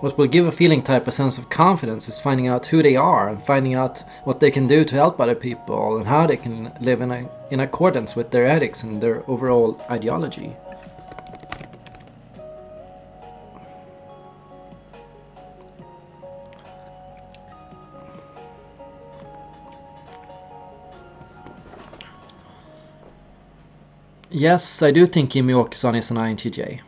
what will give a feeling type a sense of confidence is finding out who they are and finding out what they can do to help other people and how they can live in accordance with their ethics and their overall ideology. Yes, I do think Jimmy Åkesson is an INTJ.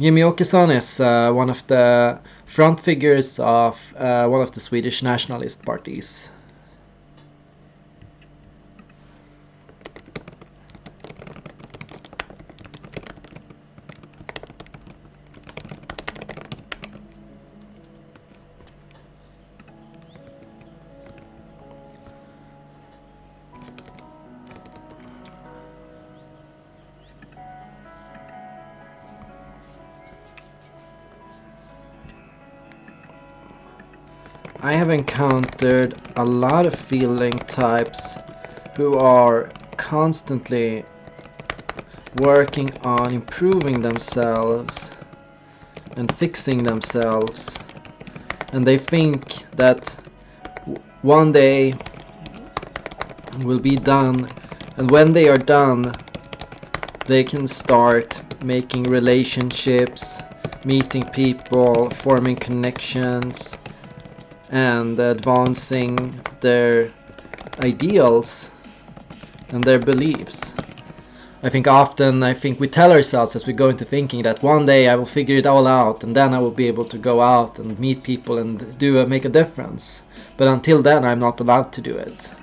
Jimmy Åkesson is one of the front figures of one of the Swedish nationalist parties. I have encountered a lot of feeling types who are constantly working on improving themselves and fixing themselves, and they think that one day will be done, and when they are done they can start making relationships, meeting people, forming connections, and advancing their ideals and their beliefs. I think we tell ourselves as we go into thinking that one day I will figure it all out and then I will be able to go out and meet people and make a difference. But until then I'm not allowed to do it.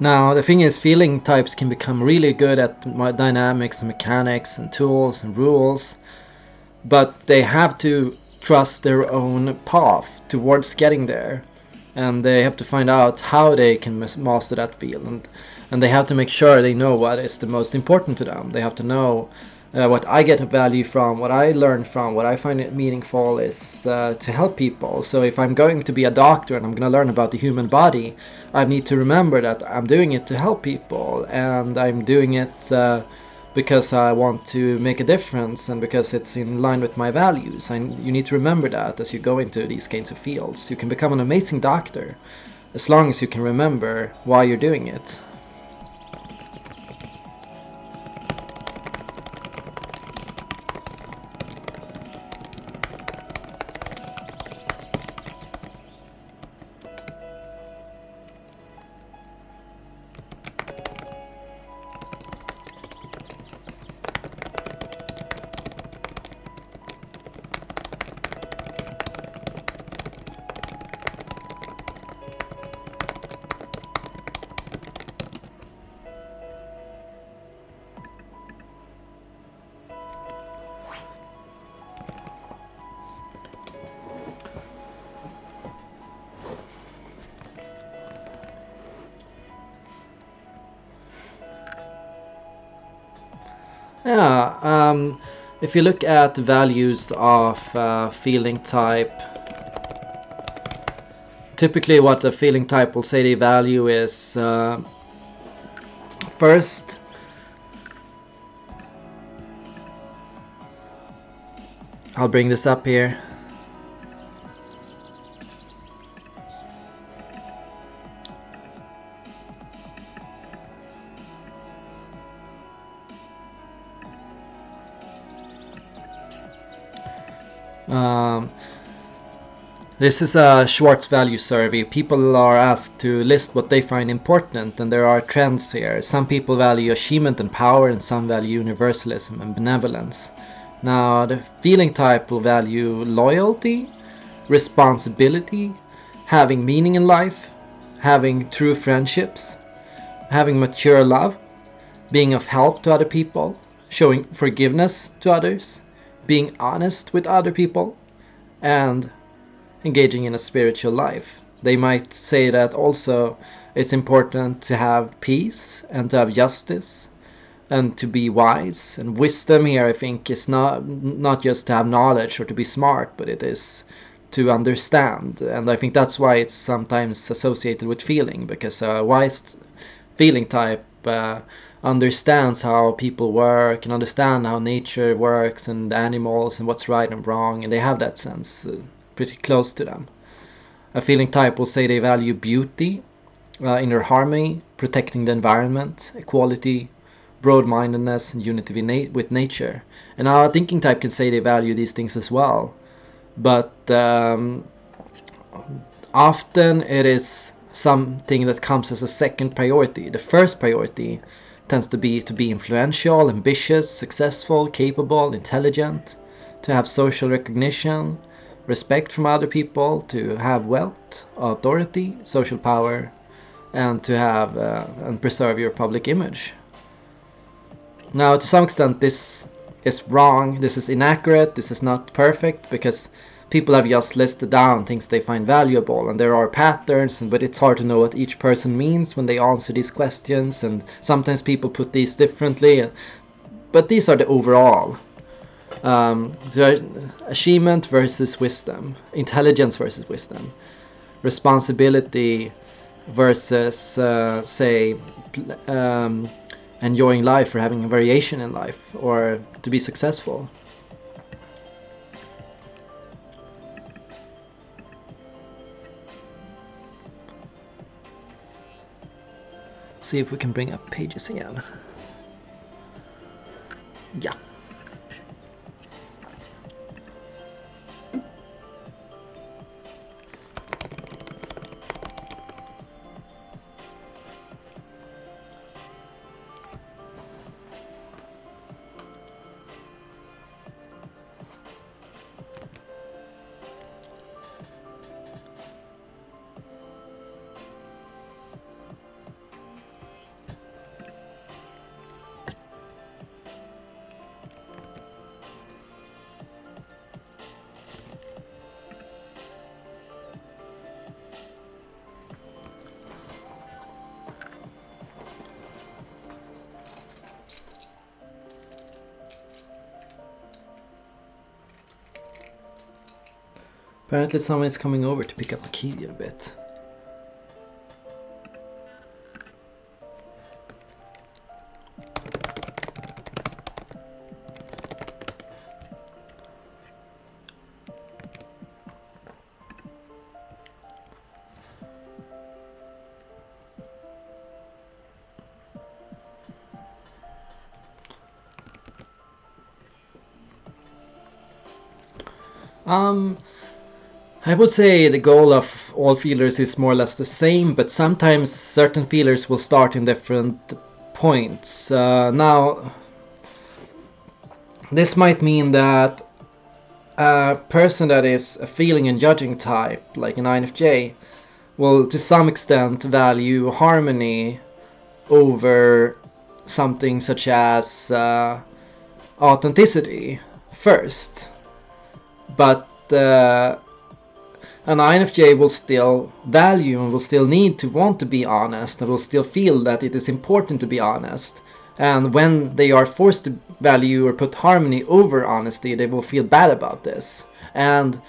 Now, the thing is, feeling types can become really good at dynamics and mechanics and tools and rules, but they have to trust their own path towards getting there, and they have to find out how they can master that field, and they have to make sure they know what is the most important to them. They have to know what I get a value from, what I learn from, what I find it meaningful is to help people. So if I'm going to be a doctor and I'm going to learn about the human body, I need to remember that I'm doing it to help people, and I'm doing it because I want to make a difference and because it's in line with my values. And you need to remember that as you go into these kinds of fields. You can become an amazing doctor as long as you can remember why you're doing it. Yeah, if you look at values of feeling type, typically what a feeling type will say they value is first, I'll bring this up here. Um, This is a Schwartz value survey. People are asked to list what they find important, and there are trends here. Some people value achievement and power, and some value universalism and benevolence. Now, the feeling type will value loyalty, responsibility, having meaning in life, having true friendships, having mature love, being of help to other people, showing forgiveness to others, being honest with other people, and engaging in a spiritual life. They might say that also it's important to have peace and to have justice and to be wise. And wisdom here, I think, is not just to have knowledge or to be smart, but it is to understand. And I think that's why it's sometimes associated with feeling, because a wise feeling type understands how people work and understand how nature works and animals and what's right and wrong, and they have that sense pretty close to them. A feeling type will say they value beauty, inner harmony, protecting the environment, equality, broad-mindedness, and unity with nature. And a thinking type can say they value these things as well, but often it is something that comes as a second priority. The first priority tends to be influential, ambitious, successful, capable, intelligent, to have social recognition, respect from other people, to have wealth, authority, social power, and to have and preserve your public image. Now, to some extent, this is wrong, this is inaccurate, this is not perfect, because people have just listed down things they find valuable, and there are patterns, but it's hard to know what each person means when they answer these questions, and sometimes people put these differently, but these are the overall. So achievement versus wisdom, intelligence versus wisdom, responsibility versus, say, enjoying life or having a variation in life or to be successful. See if we can bring up pages again. Yeah. Apparently someone is coming over to pick up the key in a bit. I would say the goal of all feelers is more or less the same, but sometimes certain feelers will start in different points. Now, this might mean that a person that is a feeling and judging type, like an INFJ, will to some extent value harmony over something such as authenticity first. But an INFJ will still value and will still need to want to be honest and will still feel that it is important to be honest And when they are forced to value or put harmony over honesty, they will feel bad about this. And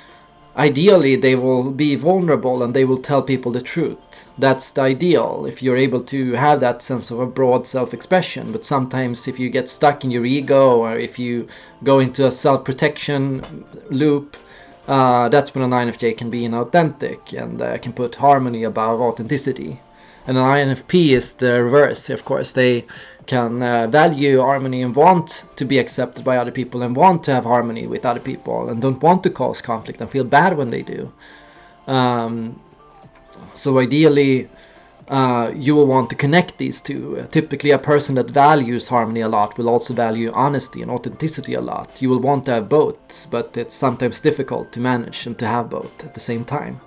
ideally, they will be vulnerable and they will tell people the truth. That's the ideal, if you're able to have that sense of a broad self-expression. But sometimes if you get stuck in your ego, or if you go into a self-protection loop, that's when an INFJ can be inauthentic and can put harmony above authenticity. And an INFP is the reverse, of course. They can value harmony and want to be accepted by other people and want to have harmony with other people and don't want to cause conflict and feel bad when they do. So ideally, you will want to connect these two. Typically, a person that values harmony a lot will also value honesty and authenticity a lot. You will want to have both, but it's sometimes difficult to manage and to have both at the same time.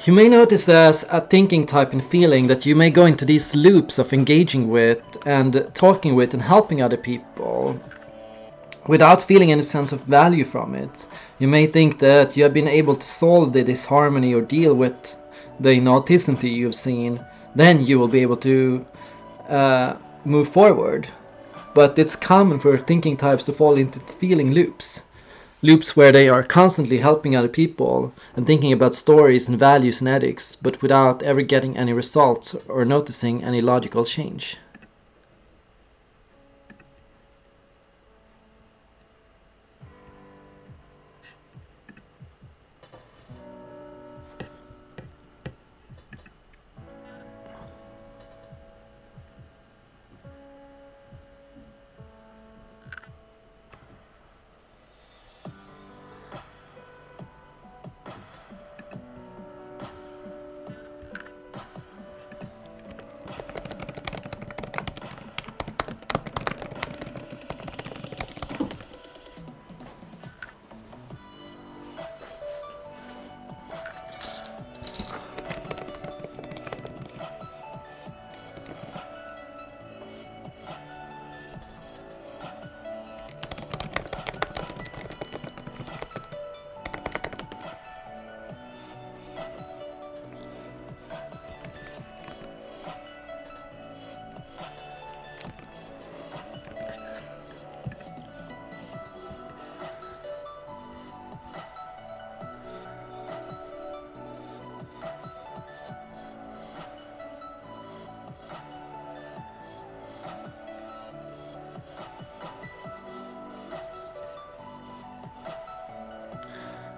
You may notice as a thinking type and feeling that you may go into these loops of engaging with and talking with and helping other people without feeling any sense of value from it. You may think that you have been able to solve the disharmony or deal with the inauthenticity you've seen, then you will be able to move forward. But it's common for thinking types to fall into feeling loops. Loops where they are constantly helping other people and thinking about stories and values and ethics, but without ever getting any results or noticing any logical change.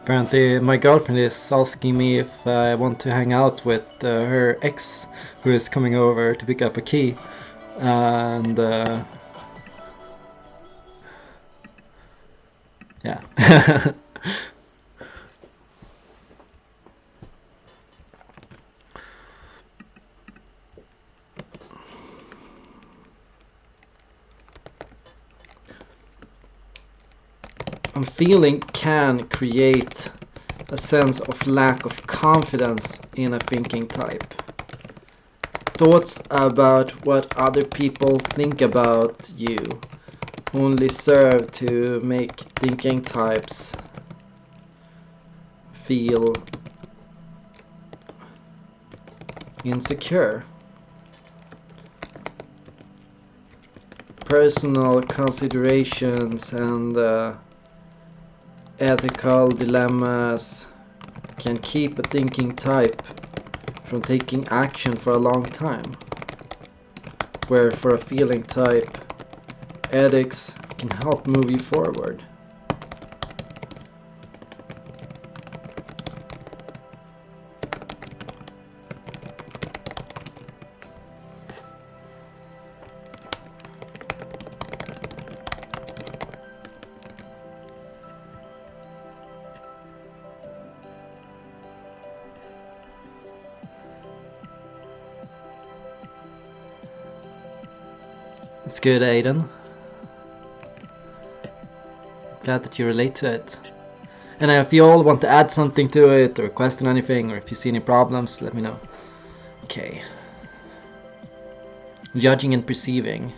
Apparently, my girlfriend is asking me if I want to hang out with her ex, who is coming over to pick up a key. And yeah. feeling can create a sense of lack of confidence in a thinking type. Thoughts about what other people think about you only serve to make thinking types feel insecure. Personal considerations and ethical dilemmas can keep a thinking type from taking action for a long time, where for a feeling type, ethics can help move you forward. It's good, Aiden. Glad that you relate to it. And if you all want to add something to it, or question anything, or if you see any problems, let me know. Okay. Judging and perceiving.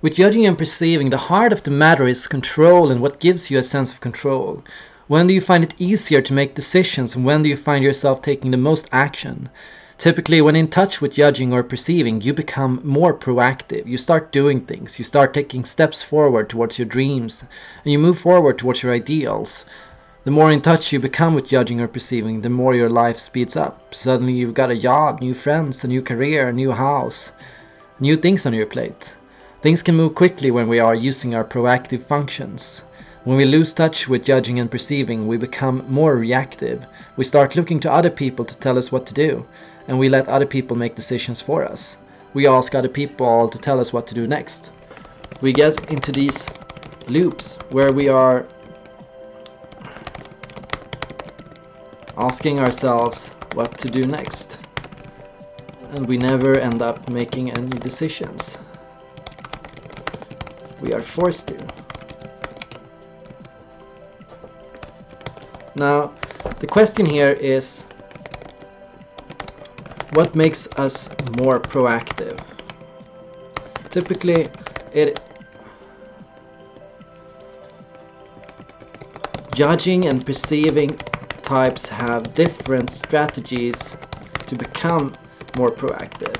With judging and perceiving, the heart of the matter is control and what gives you a sense of control. When do you find it easier to make decisions, and when do you find yourself taking the most action? Typically, when in touch with judging or perceiving, you become more proactive. You start doing things, you start taking steps forward towards your dreams, and you move forward towards your ideals. The more in touch you become with judging or perceiving, the more your life speeds up. Suddenly you've got a job, new friends, a new career, a new house, new things on your plate. Things can move quickly when we are using our proactive functions. When we lose touch with judging and perceiving, we become more reactive. We start looking to other people to tell us what to do, and we let other people make decisions for us. We ask other people to tell us what to do next. We get into these loops where we are asking ourselves what to do next, and we never end up making any decisions. We are forced to. Now, the question here is, what makes us more proactive? Typically, judging and perceiving types have different strategies to become more proactive.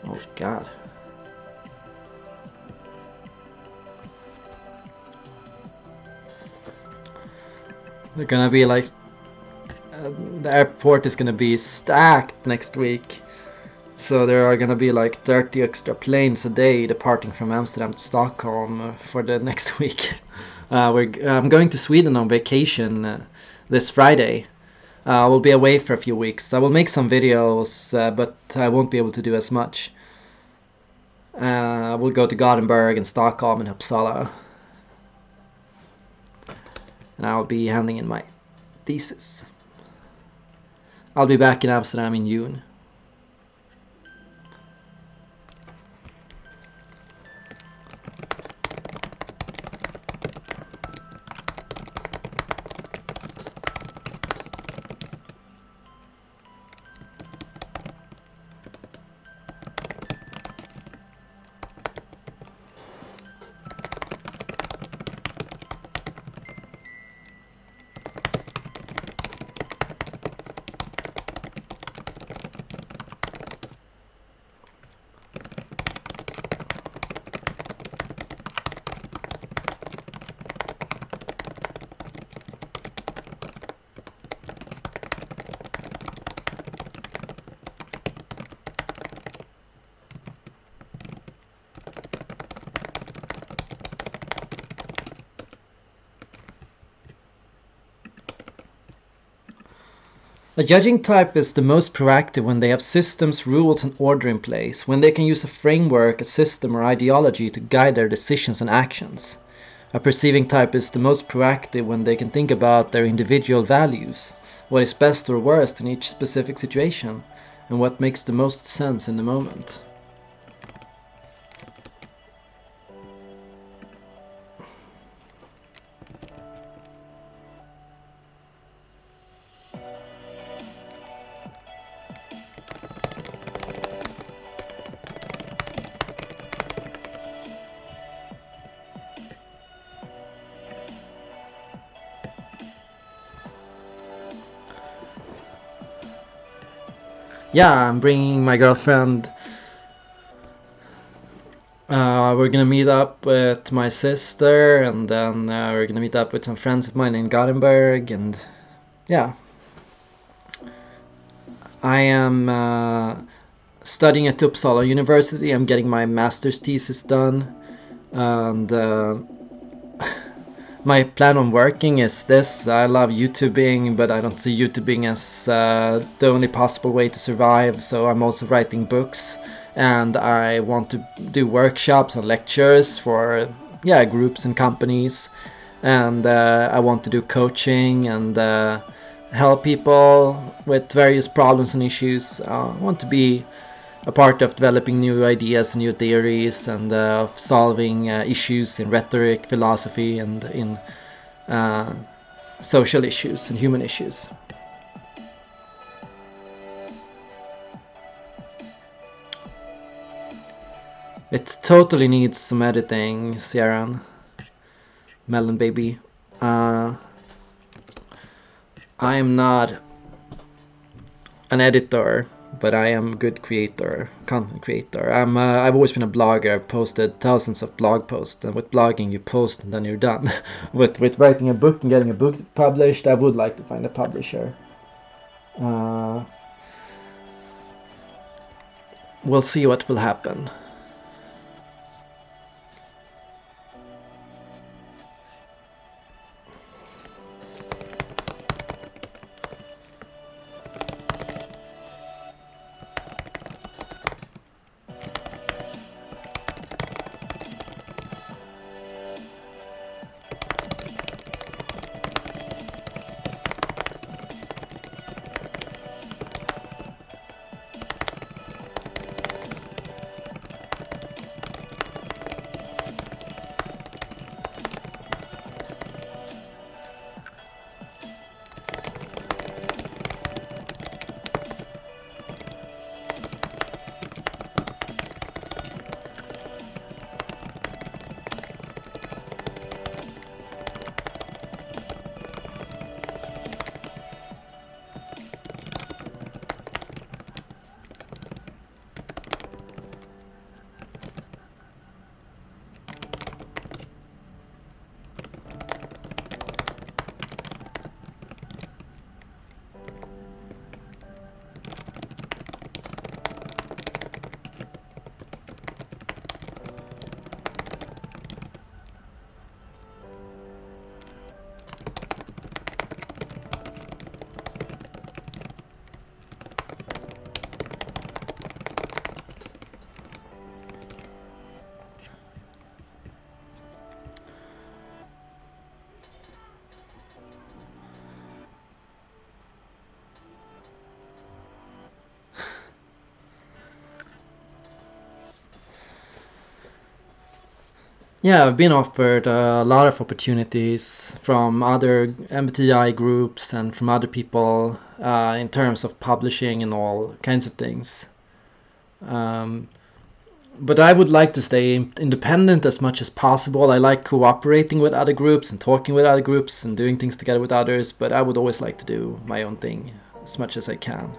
Oh god. They're gonna be like, the airport is gonna be stacked next week. So there are gonna be like 30 extra planes a day departing from Amsterdam to Stockholm for the next week. I'm going to Sweden on vacation this Friday. I will be away for a few weeks. I will make some videos, but I won't be able to do as much. I will go to Gothenburg and Stockholm and Uppsala. And I'll be handing in my thesis. I'll be back in Amsterdam in June. A judging type is the most proactive when they have systems, rules, and order in place, when they can use a framework, a system, or ideology to guide their decisions and actions. A perceiving type is the most proactive when they can think about their individual values, what is best or worst in each specific situation, and what makes the most sense in the moment. Yeah, I'm bringing my girlfriend. We're gonna meet up with my sister, and then we're gonna meet up with some friends of mine in Gothenburg, and yeah. I am studying at Uppsala University. I'm getting my master's thesis done, and my plan on working is this. I love YouTubing, but I don't see YouTubing as the only possible way to survive, so I'm also writing books, and I want to do workshops and lectures for groups and companies, and I want to do coaching and help people with various problems and issues. I want to be a part of developing new ideas, new theories, and of solving issues in rhetoric, philosophy, and in social issues and human issues. It totally needs some editing, Sierran. Melon baby. I am not an editor, but I am a good creator, content creator. I've always been a blogger. I've posted thousands of blog posts, and with blogging you post and then you're done. with writing a book and getting a book published, I would like to find a publisher. We'll see what will happen. Yeah, I've been offered a lot of opportunities from other MBTI groups and from other people in terms of publishing and all kinds of things. Um, but I would like to stay independent as much as possible. I like cooperating with other groups and talking with other groups and doing things together with others, but I would always like to do my own thing as much as I can.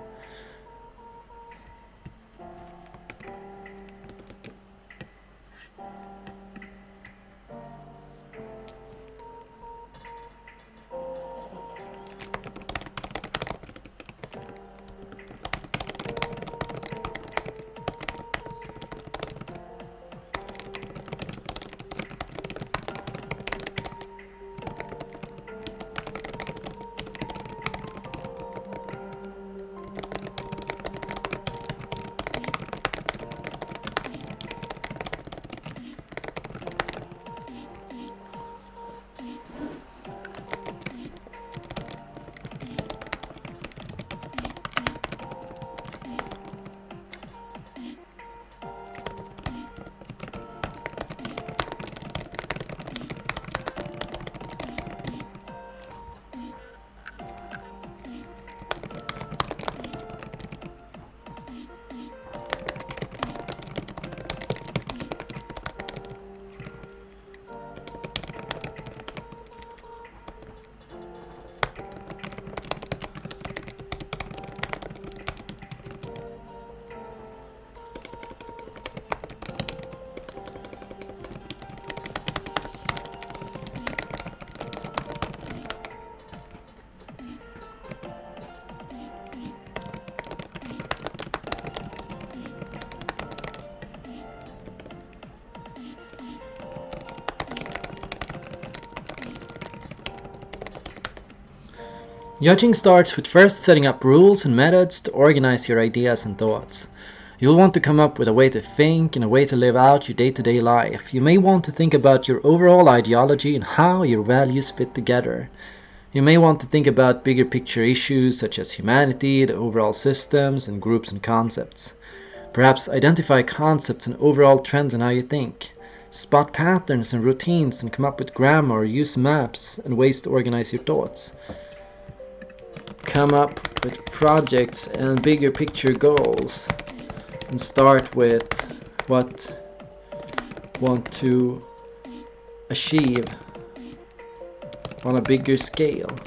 Judging starts with first setting up rules and methods to organize your ideas and thoughts. You'll want to come up with a way to think and a way to live out your day-to-day life. You may want to think about your overall ideology and how your values fit together. You may want to think about bigger picture issues such as humanity, the overall systems, and groups and concepts. Perhaps identify concepts and overall trends in how you think. Spot patterns and routines and come up with grammar or use maps and ways to organize your thoughts. Come up with projects and bigger picture goals and start with what you want to achieve on a bigger scale.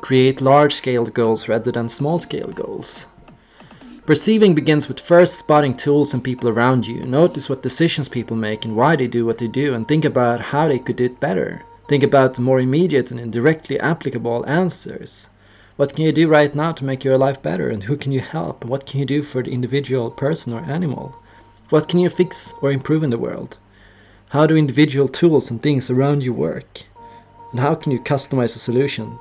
Create large-scale goals rather than small-scale goals. Perceiving begins with first spotting tools and people around you. Notice what decisions people make and why they do what they do, and think about how they could do it better. Think about the more immediate and indirectly applicable answers. What can you do right now to make your life better, and who can you help, and what can you do for the individual person or animal? What can you fix or improve in the world? How do individual tools and things around you work? And how can you customize a solution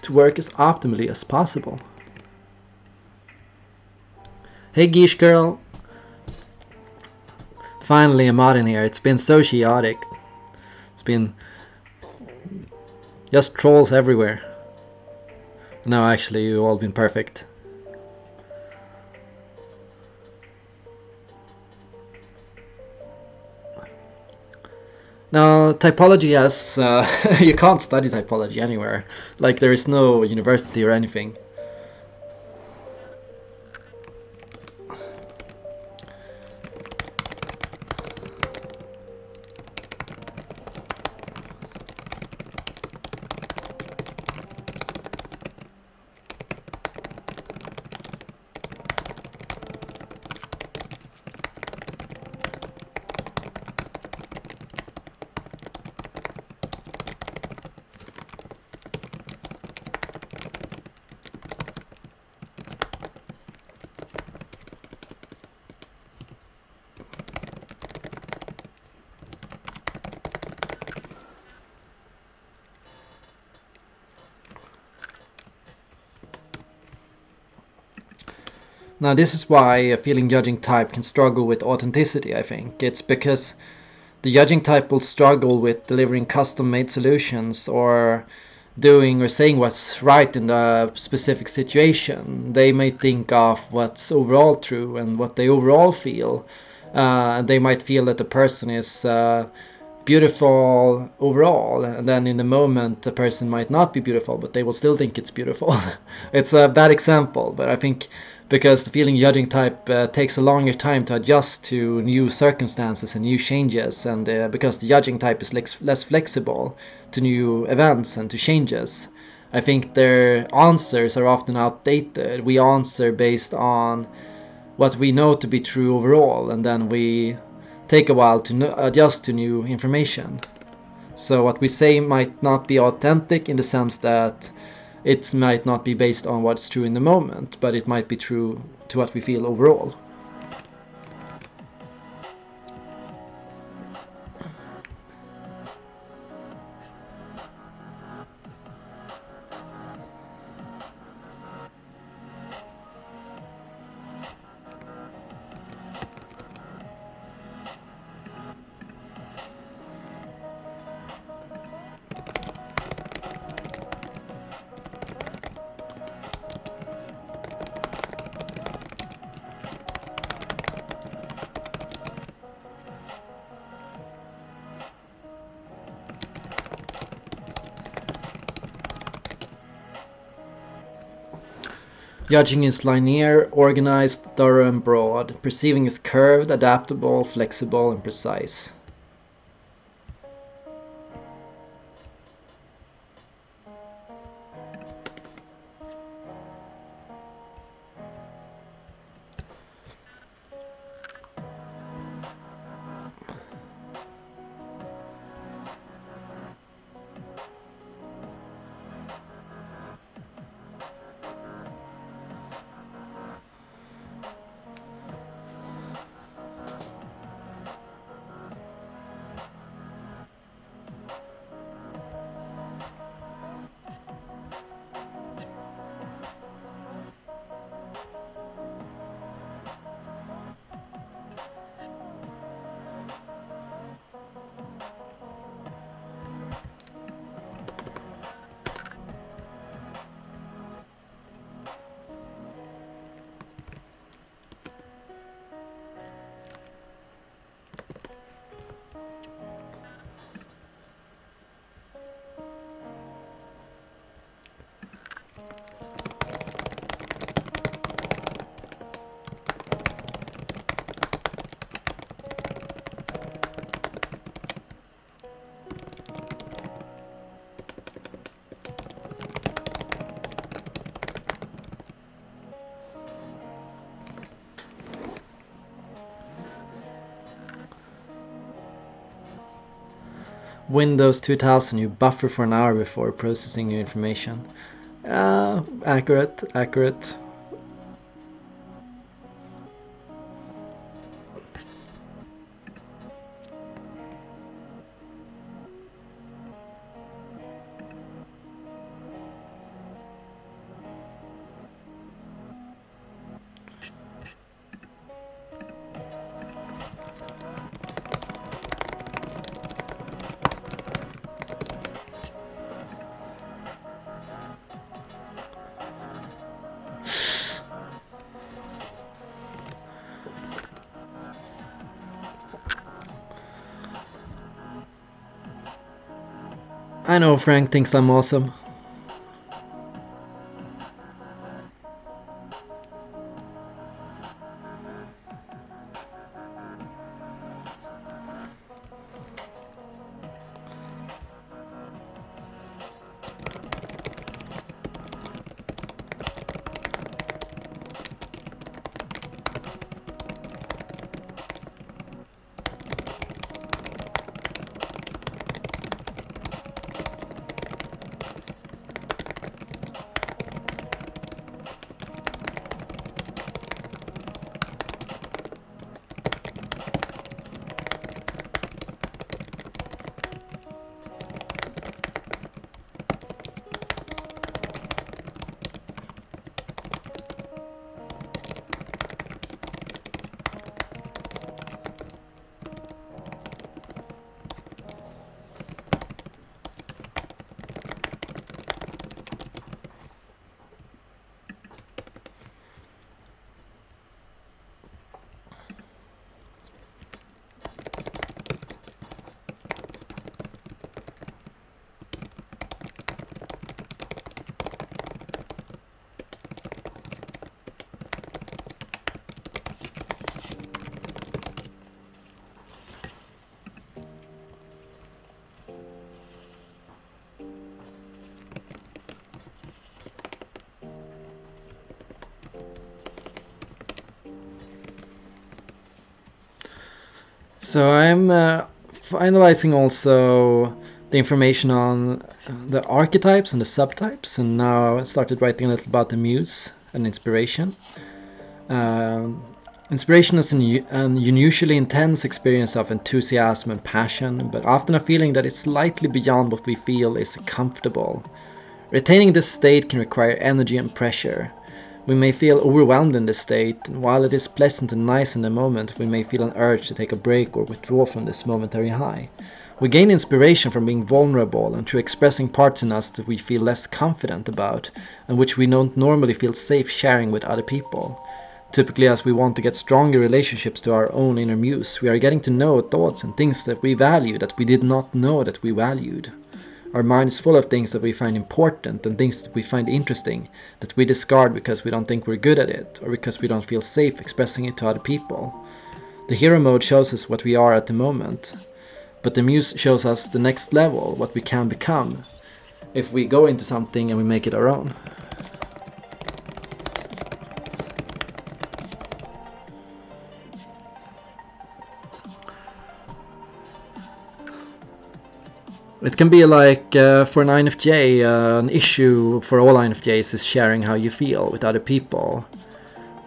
to work as optimally as possible? Hey Geesh girl! Finally a mod in here. It's been so chaotic. It's been just trolls everywhere. No, actually, you've all been perfect. Now, typology has... you can't study typology anywhere. Like, there is no university or anything. Now, this is why a feeling judging type can struggle with authenticity, I think. It's because the judging type will struggle with delivering custom-made solutions or doing or saying what's right in the specific situation. They may think of what's overall true and what they overall feel. They might feel that the person is beautiful overall, and then in the moment the person might not be beautiful, but they will still think it's beautiful. It's a bad example, but I think because the feeling judging type takes a longer time to adjust to new circumstances and new changes, and because the judging type is less flexible to new events and to changes, I think their answers are often outdated. We answer based on what we know to be true overall, and then we take a while to adjust to new information. So what we say might not be authentic in the sense that it might not be based on what's true in the moment, but it might be true to what we feel overall. Judging is linear, organized, thorough, and broad. Perceiving is curved, adaptable, flexible, and precise. Windows 2000, you buffer for an hour before processing new information. Accurate, accurate. I know Frank thinks I'm awesome. So I'm finalizing also the information on the archetypes and the subtypes, and now I started writing a little about the muse and inspiration. Um, Inspiration is an unusually intense experience of enthusiasm and passion, but often a feeling that is slightly beyond what we feel is comfortable. Retaining this state can require energy and pressure. We may feel overwhelmed in this state, and while it is pleasant and nice in the moment, we may feel an urge to take a break or withdraw from this momentary high. We gain inspiration from being vulnerable and through expressing parts in us that we feel less confident about and which we don't normally feel safe sharing with other people. Typically, as we want to get stronger relationships to our own inner muse, we are getting to know thoughts and things that we value that we did not know that we valued. Our mind is full of things that we find important and things that we find interesting that we discard because we don't think we're good at it or because we don't feel safe expressing it to other people. The hero mode shows us what we are at the moment, but the muse shows us the next level, what we can become, if we go into something and we make it our own. It can be like for an INFJ, an issue for all INFJs is sharing how you feel with other people.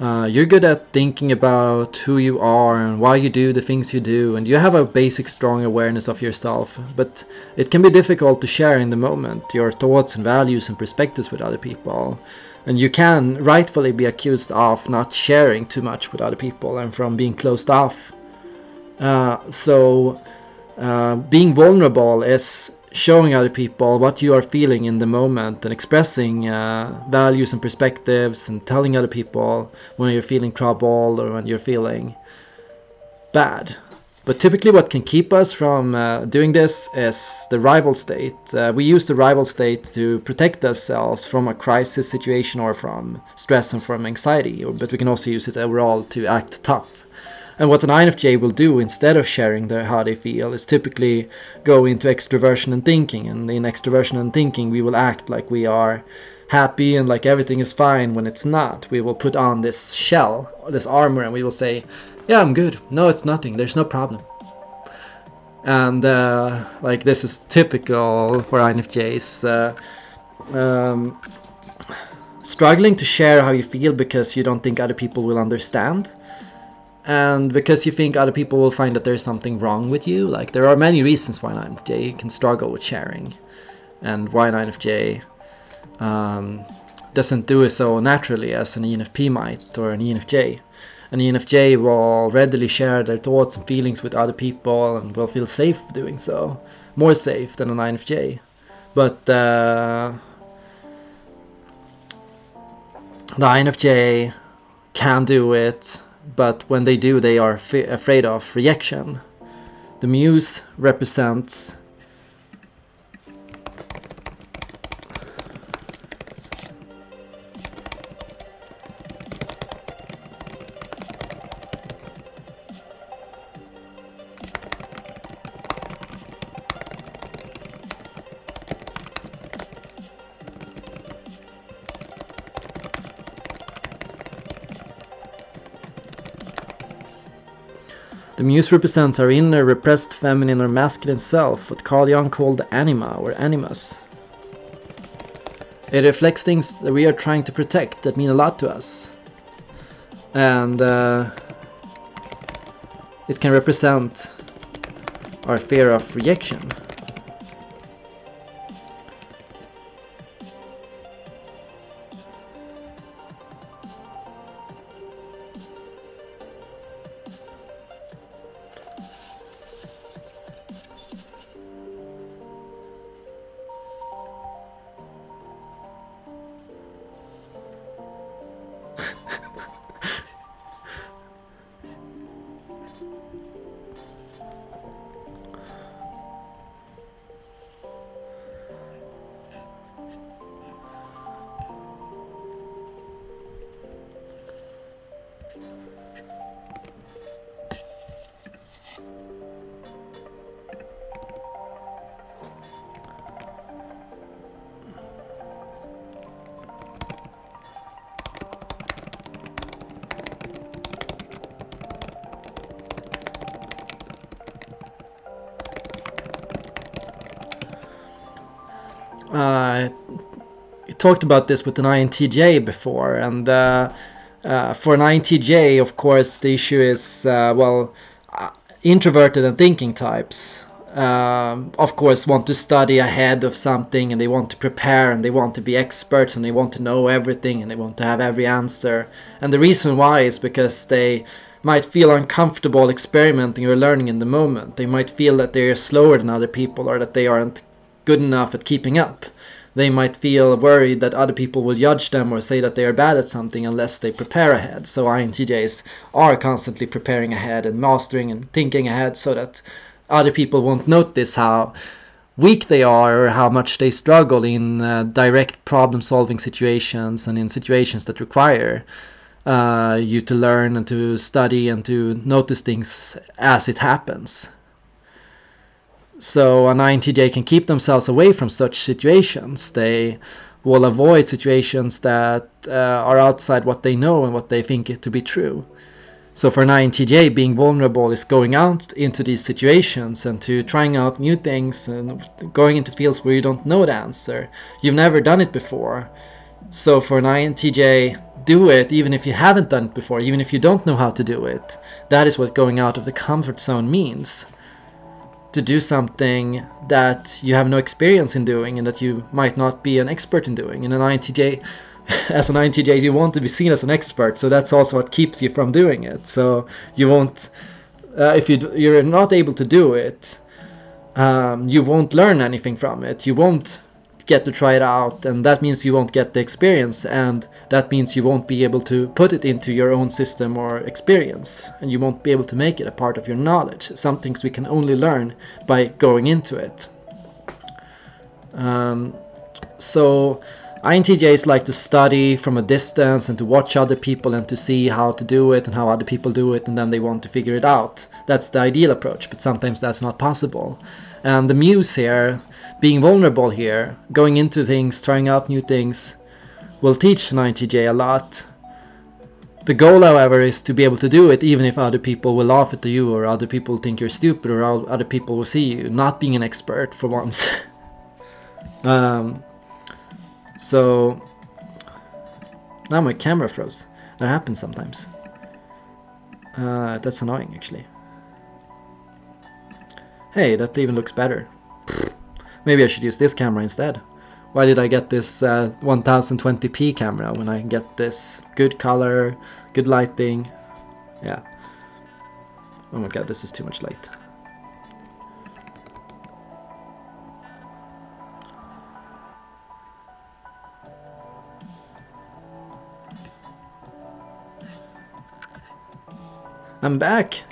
You're good at thinking about who you are and why you do the things you do, and you have a basic strong awareness of yourself, but it can be difficult to share in the moment your thoughts and values and perspectives with other people. And you can rightfully be accused of not sharing too much with other people and from being closed off. Being vulnerable is showing other people what you are feeling in the moment and expressing values and perspectives and telling other people when you're feeling troubled or when you're feeling bad. But typically, what can keep us from doing this is the rival state. We use the rival state to protect ourselves from a crisis situation or from stress and from anxiety, but we can also use it overall to act tough. And what an INFJ will do instead of sharing how they feel is typically go into extroversion and thinking. And in extroversion and thinking, we will act like we are happy and like everything is fine when it's not. We will put on this shell, this armor, and we will say, yeah, I'm good. No, it's nothing. There's no problem. And like this is typical for INFJs. Struggling to share how you feel because you don't think other people will understand and because you think other people will find that there's something wrong with you. Like there are many reasons why an INFJ can struggle with sharing and why an INFJ doesn't do it so naturally as an ENFP might or an ENFJ. An ENFJ will readily share their thoughts and feelings with other people and will feel safe doing so, more safe than an INFJ. But the INFJ can do it, but when they do, they are afraid of rejection. The muse represents the muse represents our inner repressed feminine or masculine self, what Carl Jung called anima or animus. It reflects things that we are trying to protect that mean a lot to us. And it can represent our fear of rejection. uh, talked about this with an INTJ before, and for an INTJ, of course, the issue is introverted and thinking types. Of course, want to study ahead of something, and they want to prepare, and they want to be experts, and they want to know everything, and they want to have every answer. And the reason why is because they might feel uncomfortable experimenting or learning in the moment. They might feel that they're slower than other people, or that they aren't good enough at keeping up. They might feel worried that other people will judge them or say that they are bad at something unless they prepare ahead. So INTJs are constantly preparing ahead and mastering and thinking ahead so that other people won't notice how weak they are or how much they struggle in direct problem-solving situations and in situations that require you to learn and to study and to notice things as it happens. So an INTJ can keep themselves away from such situations. They will avoid situations that are outside what they know and what they think it to be true. So for an INTJ, being vulnerable is going out into these situations and to trying out new things and going into fields where you don't know the answer. You've never done it before. So for an INTJ, do it even if you haven't done it before, even if you don't know how to do it. That is what going out of the comfort zone means. To do something that you have no experience in doing and that you might not be an expert in doing. And an INTJ, as an INTJ, you want to be seen as an expert, so that's also what keeps you from doing it. So you won't, if you're not able to do it, you won't learn anything from it. You won't get to try it out, and that means you won't get the experience, and that means you won't be able to put it into your own system or experience, and you won't be able to make it a part of your knowledge. Some things we can only learn by going into it. So INTJs like to study from a distance and to watch other people and to see how to do it and how other people do it, and then they want to figure it out. That's the ideal approach, but sometimes that's not possible. And the muse here, being vulnerable here, going into things, trying out new things, will teach an INTJ a lot. The goal, however, is to be able to do it even if other people will laugh at you, or other people think you're stupid, or other people will see you not being an expert for once. So now my camera froze. That happens sometimes. That's annoying, actually. Hey, that even looks better. Maybe I should use this camera instead. Why did I get this 1020p camera when I can get this good color, good lighting? Yeah. Oh my god, this is too much light. I'm back!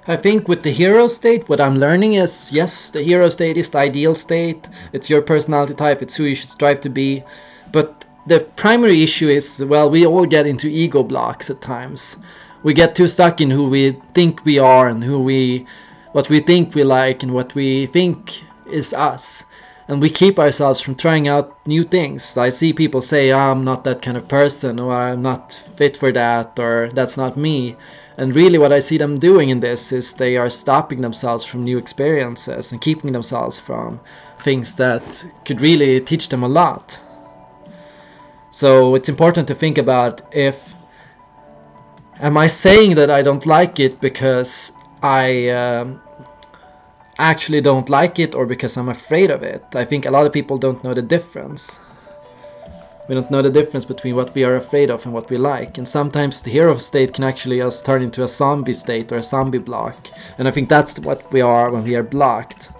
I think with the hero state, what I'm learning is, yes, the hero state is the ideal state. It's your personality type. It's who you should strive to be. But the primary issue is, well, we all get into ego blocks at times. We get too stuck in who we think we are and what we think we like and what we think is us. And we keep ourselves from trying out new things. I see people say, oh, I'm not that kind of person, or I'm not fit for that, or that's not me. And really what I see them doing in this is they are stopping themselves from new experiences and keeping themselves from things that could really teach them a lot. So it's important to think about, am I saying that I don't like it because I actually don't like it, or because I'm afraid of it? I think a lot of people don't know the difference. We don't know the difference between what we are afraid of and what we like. And sometimes the hero state can actually just turn into a zombie state or a zombie block. And I think that's what we are when we are blocked.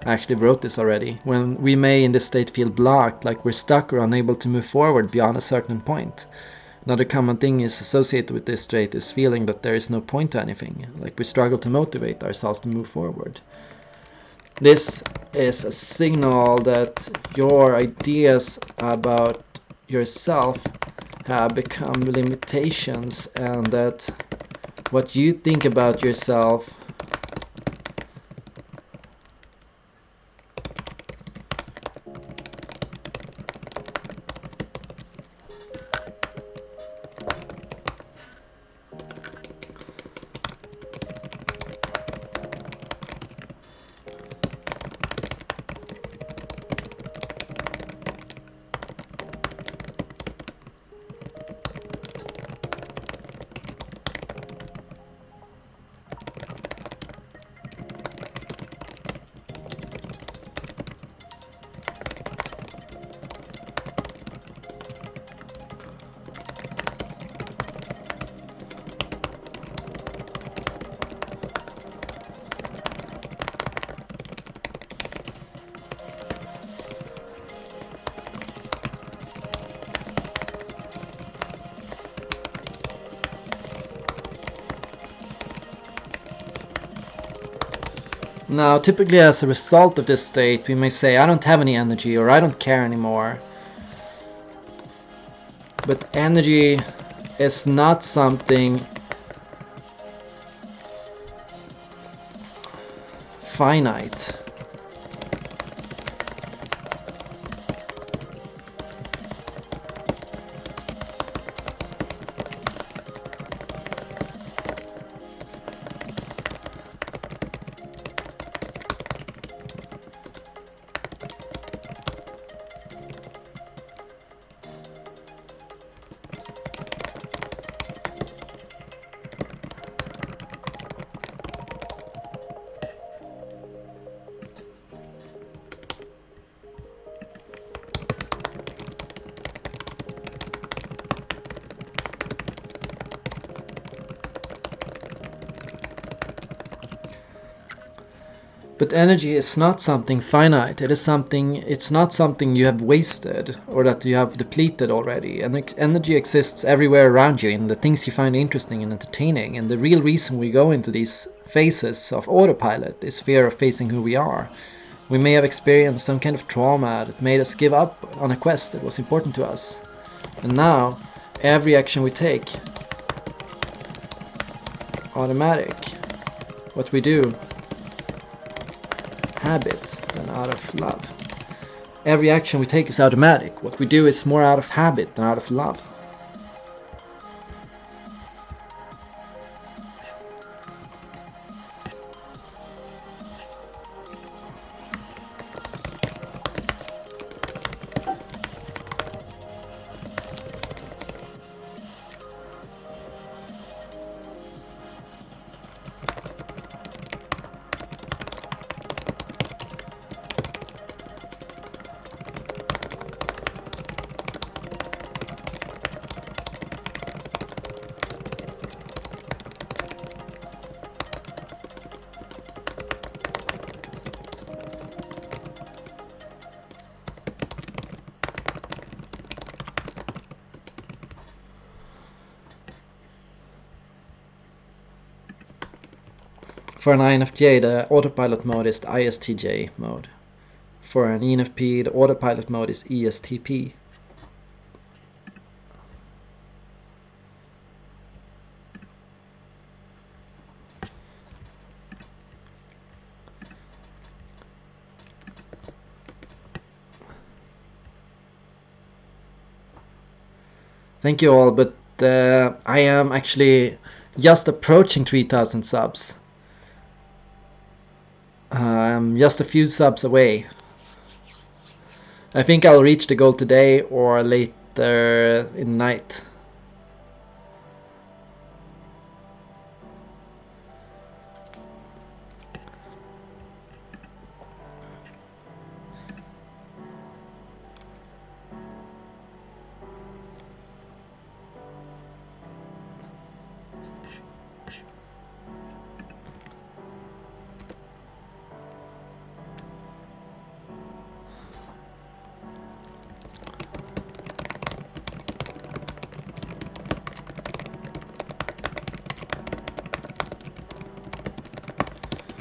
I actually wrote this already. When we may in this state feel blocked, like we're stuck or unable to move forward beyond a certain point. Another common thing is associated with this state is feeling that there is no point to anything, like we struggle to motivate ourselves to move forward. This is a signal that your ideas about yourself have become limitations, and that what you think about yourself Now, typically as a result of this state, we may say, I don't have any energy, or I don't care anymore. But energy is not something finite. But energy is not something finite. It's not something you have wasted or that you have depleted already. And energy exists everywhere around you in the things you find interesting and entertaining. And the real reason we go into these phases of autopilot is fear of facing who we are. We may have experienced some kind of trauma that made us give up on a quest that was important to us. And now, every action we take, automatic. What we do, habit than out of love. Every action we take is automatic. What we do is more out of habit than out of love. For an INFJ, the autopilot mode is the ISTJ mode. For an ENFP, the autopilot mode is ESTP. Thank you all, but I am actually just approaching 3,000 subs. I'm just a few subs away. I think I'll reach the goal today or later in the night.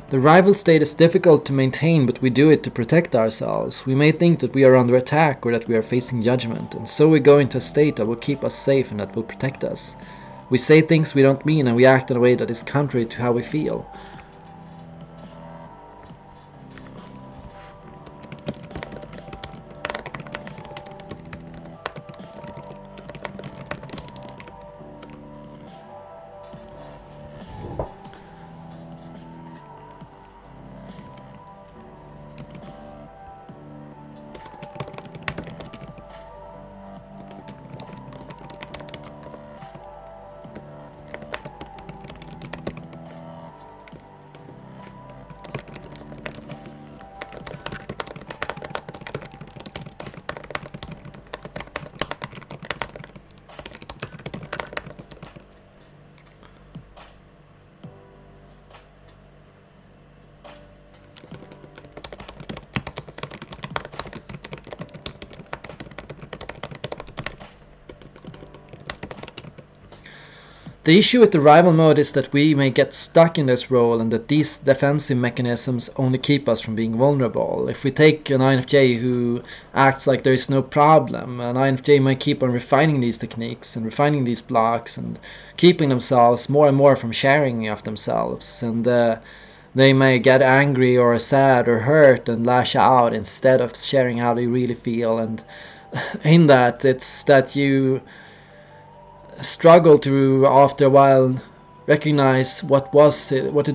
The rival state is difficult to maintain, but we do it to protect ourselves. We may think that we are under attack or that we are facing judgment, and so we go into a state that will keep us safe and that will protect us. We say things we don't mean and we act in a way that is contrary to how we feel. The issue with the rival mode is that we may get stuck in this role and that these defensive mechanisms only keep us from being vulnerable. If we take an INFJ who acts like there is no problem, an INFJ might keep on refining these techniques and refining these blocks and keeping themselves more and more from sharing of themselves, and they may get angry or sad or hurt and lash out instead of sharing how they really feel. And in that, it's that you struggle to, after a while, recognize what it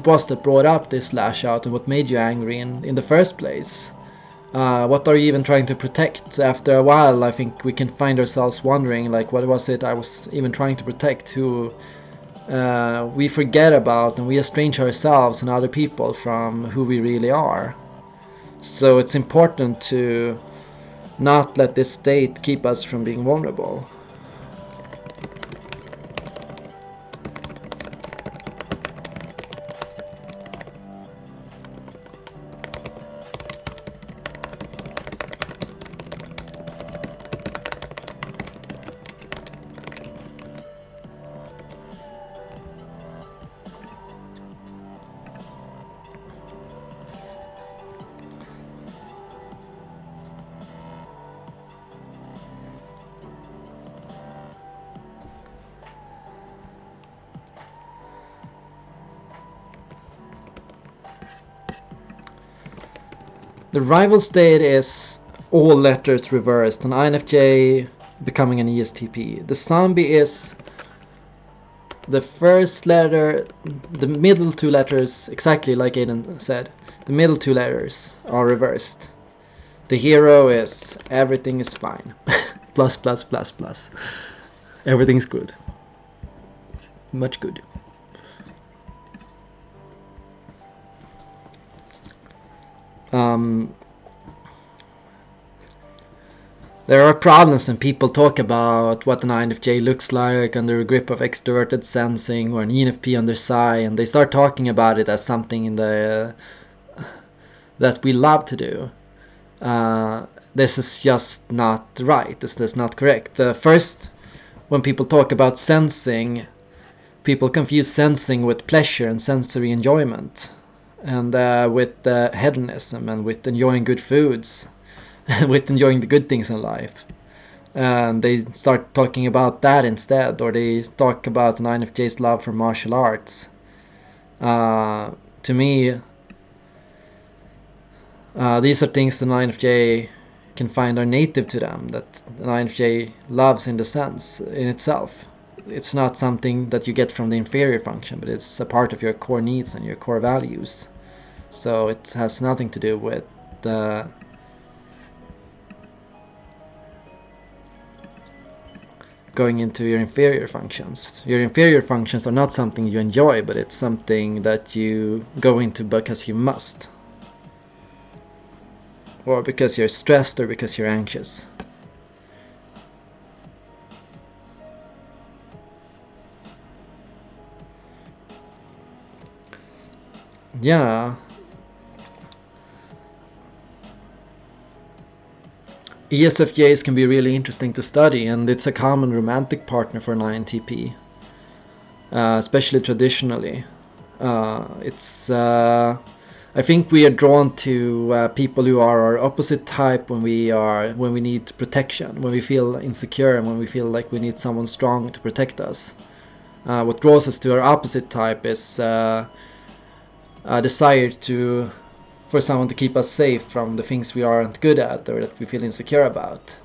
was that brought up this lash out and what made you angry in the first place. What are you even trying to protect? After a while, I think we can find ourselves wondering, like, what was it I was even trying to protect? Who we forget about, and we estrange ourselves and other people from who we really are. So it's important to not let this state keep us from being vulnerable. The rival state is all letters reversed, an INFJ becoming an ESTP. The zombie is the first letter, the middle two letters, exactly like Aiden said. The middle two letters are reversed. The hero is everything is fine. Plus, plus, plus, plus. Everything's good. Much good. There are problems when people talk about what an INFJ looks like under a grip of extroverted sensing or an ENFP under psi, and they start talking about it as something in the that we love to do. This is just not right. This is not correct. First, when people talk about sensing, people confuse sensing with pleasure and sensory enjoyment, and with hedonism and with enjoying good foods, and with enjoying the good things in life. And they start talking about that instead, or they talk about an INFJ's love for martial arts. To me, these are things an INFJ can find are native to them, that an INFJ loves in the sense in itself. It's not something that you get from the inferior function, but it's a part of your core needs and your core values. So it has nothing to do with going into your inferior functions. Your inferior functions are not something you enjoy, but it's something that you go into because you must. Or because you're stressed or because you're anxious. Yeah. ESFJs can be really interesting to study, and it's a common romantic partner for an INTP, especially traditionally. It's I think we are drawn to people who are our opposite type when we need protection, when we feel insecure, and when we feel like we need someone strong to protect us. What draws us to our opposite type is a desire for someone to keep us safe from the things we aren't good at or that we feel insecure about.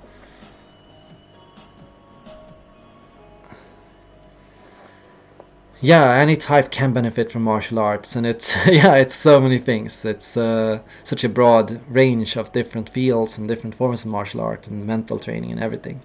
Yeah, any type can benefit from martial arts, and it's it's so many things. It's such a broad range of different fields and different forms of martial art and mental training and everything.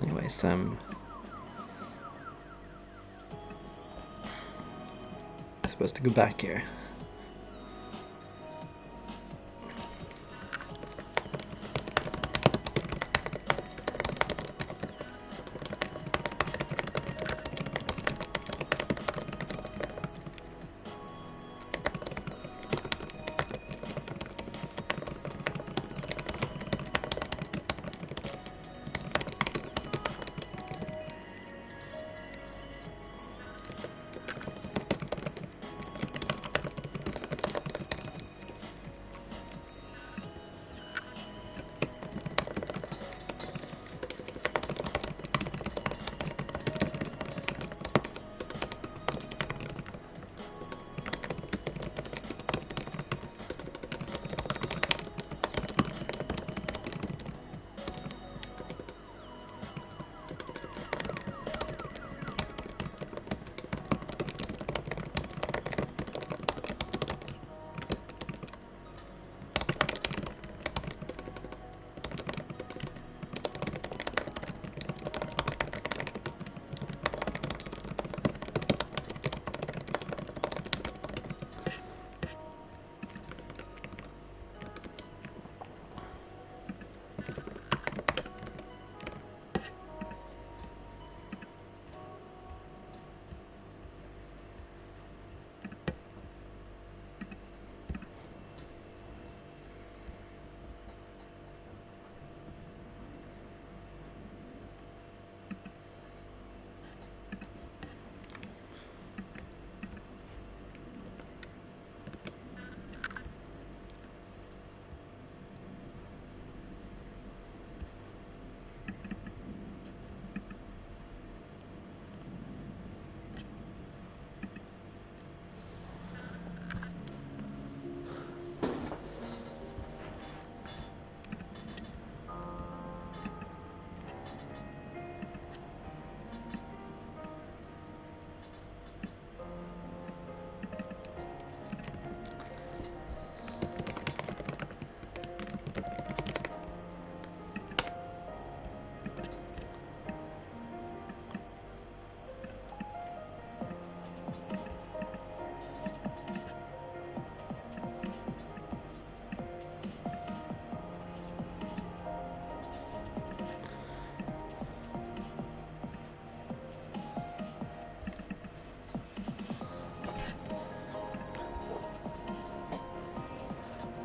Anyways, I'm supposed to go back here.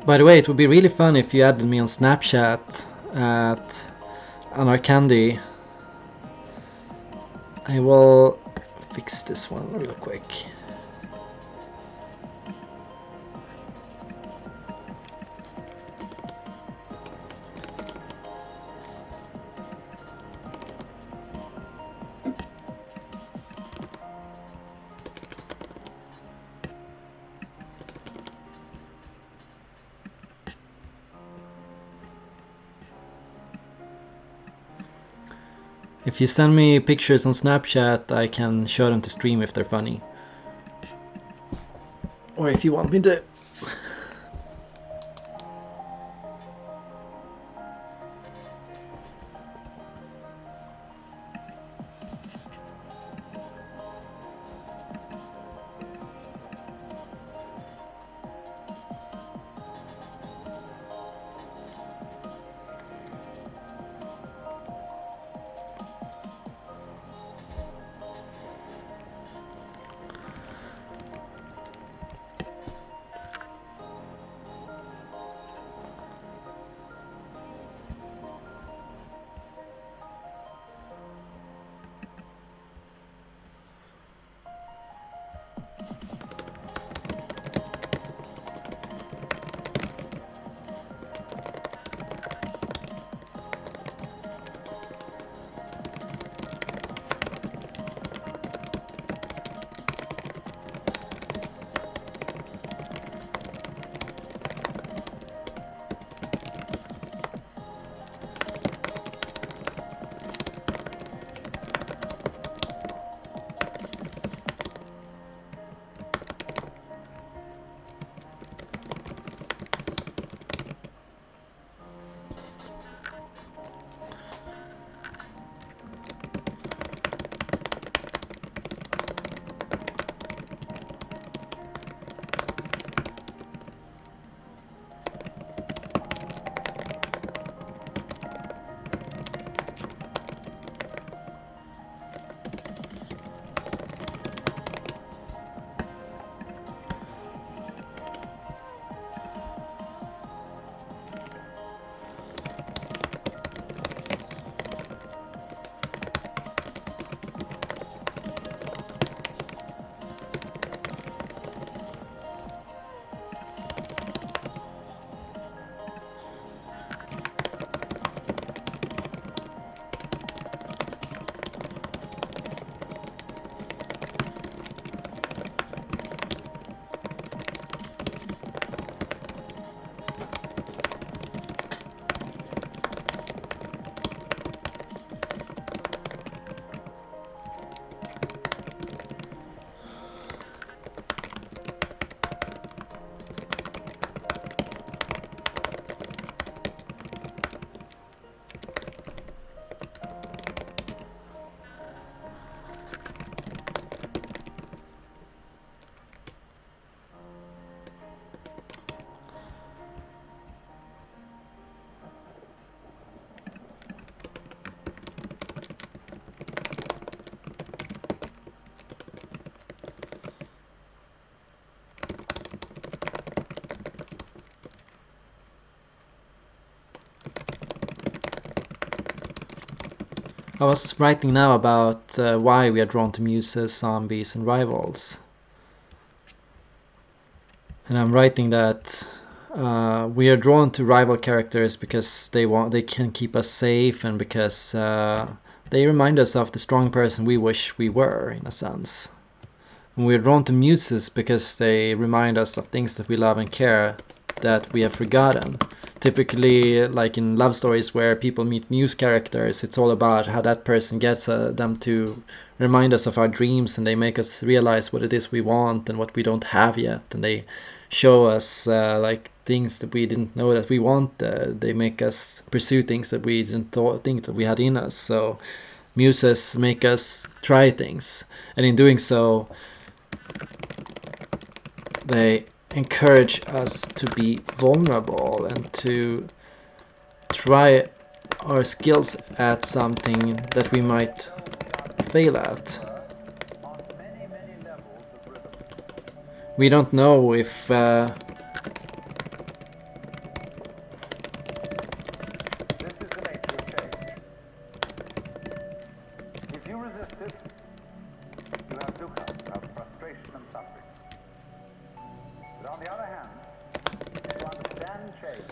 By the way, it would be really fun if you added me on Snapchat at Anarcandy. I will fix this one real quick. If you send me pictures on Snapchat, I can show them to stream if they're funny. Or if you want me to. I was writing now about why we are drawn to muses, zombies, and rivals. And I'm writing that we are drawn to rival characters because they can keep us safe, and because they remind us of the strong person we wish we were, in a sense. And we're drawn to muses because they remind us of things that we love and care that we have forgotten. Typically, like in love stories where people meet muse characters, it's all about how that person gets them to remind us of our dreams, and they make us realize what it is we want and what we don't have yet, and they show us like things that we didn't know that we want. They make us pursue things that we didn't think that we had in us. So muses make us try things, and in doing so they encourage us to be vulnerable and to try our skills at something that we might fail at. on many, many levels of rhythm. We don't know if This is the nature of change. If you resist it, you have dukkha, you have frustration and suffering. But on the other hand, if you understand change,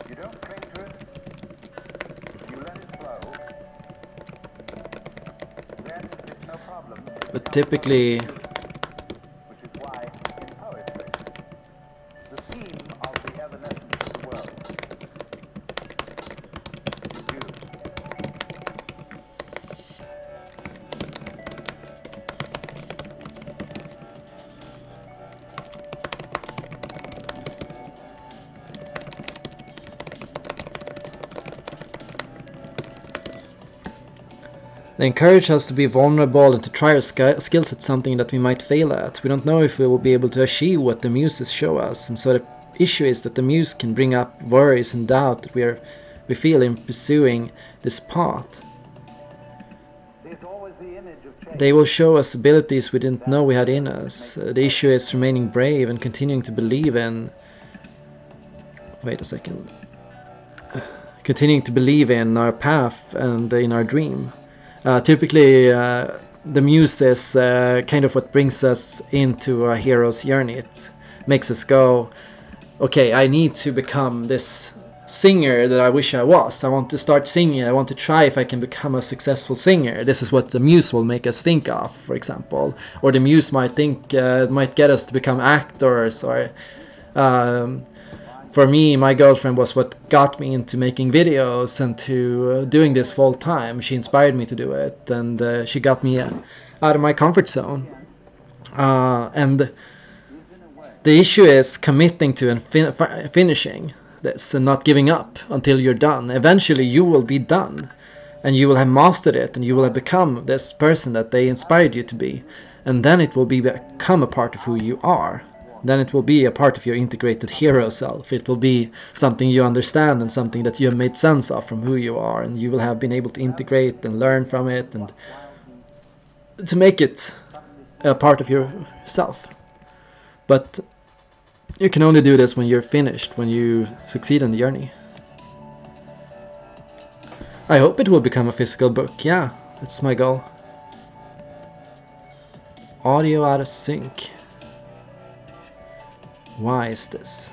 you don't cling to it, you let it flow, then it's no problem. It but becomes typically something beautiful, which is why in poetry, the theme of the evanescence of the world is used. they encourage us to be vulnerable and to try our skills at something that we might fail at. We don't know if we will be able to achieve what the muses show us, and so the issue is that the muse can bring up worries and doubt that we feel in pursuing this path. There's always the image of change. They will show us abilities we didn't know we had in us. The issue is remaining brave and continuing to believe in. Wait a second. Continuing to believe in our path and in our dream. Typically, the muse is kind of what brings us into a hero's journey. It makes us go, okay, I need to become this singer that I wish I was. I want to start singing. I want to try if I can become a successful singer. This is what the muse will make us think of, for example. Or the muse might think might get us to become actors. Or for me, my girlfriend was what got me into making videos and to doing this full time. She inspired me to do it, and she got me out of my comfort zone. And the issue is committing to and finishing this and not giving up until you're done. Eventually you will be done and you will have mastered it, and you will have become this person that they inspired you to be, and then it will become a part of who you are. Then it will be a part of your integrated hero self. It will be something you understand and something that you have made sense of from who you are, and you will have been able to integrate and learn from it and to make it a part of yourself. But you can only do this when you're finished, when you succeed in the journey. I hope it will become a physical book. Yeah, that's my goal. Audio out of sync. Why is this?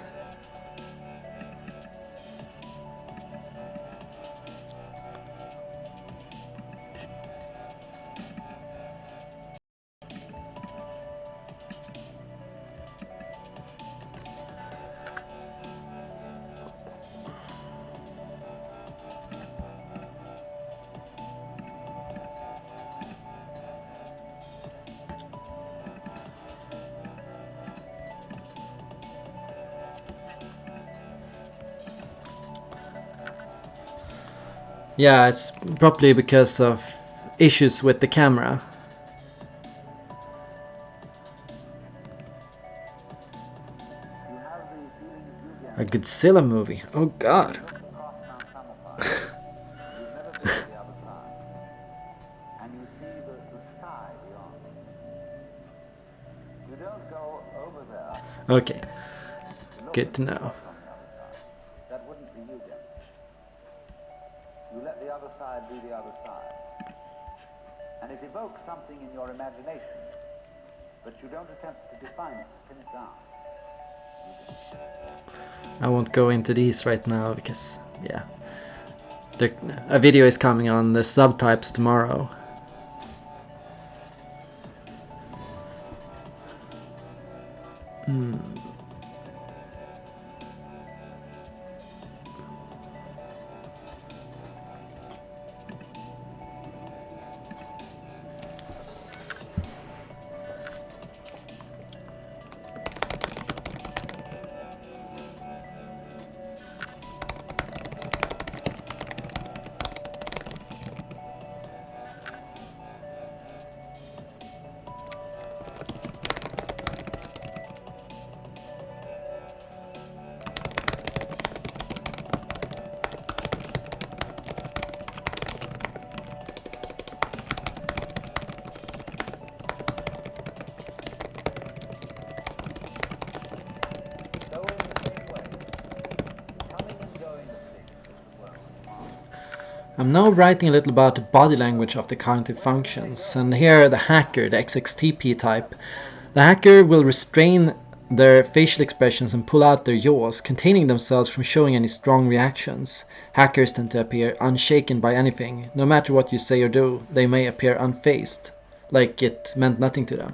Yeah, it's probably because of issues with the camera. You have the feeling that you A again Godzilla movie. Oh god. look across Mount Tamalpais. You've never been to the other side. And you see the sky beyond. You don't go over there Okay, to look good and to see know. what's on the other side. That wouldn't be you, then. You let the the other side be the other side. And it evokes something in your imagination, but you don't attempt to define it, to pin it down. I won't go into these right now because, yeah. A video is coming on the subtypes tomorrow. I'm now writing a little about the body language of the cognitive functions, and here the hacker, the XXTP type. The hacker will restrain their facial expressions and pull out their jaws, containing themselves from showing any strong reactions. Hackers tend to appear unshaken by anything. No matter what you say or do, they may appear unfazed, like it meant nothing to them.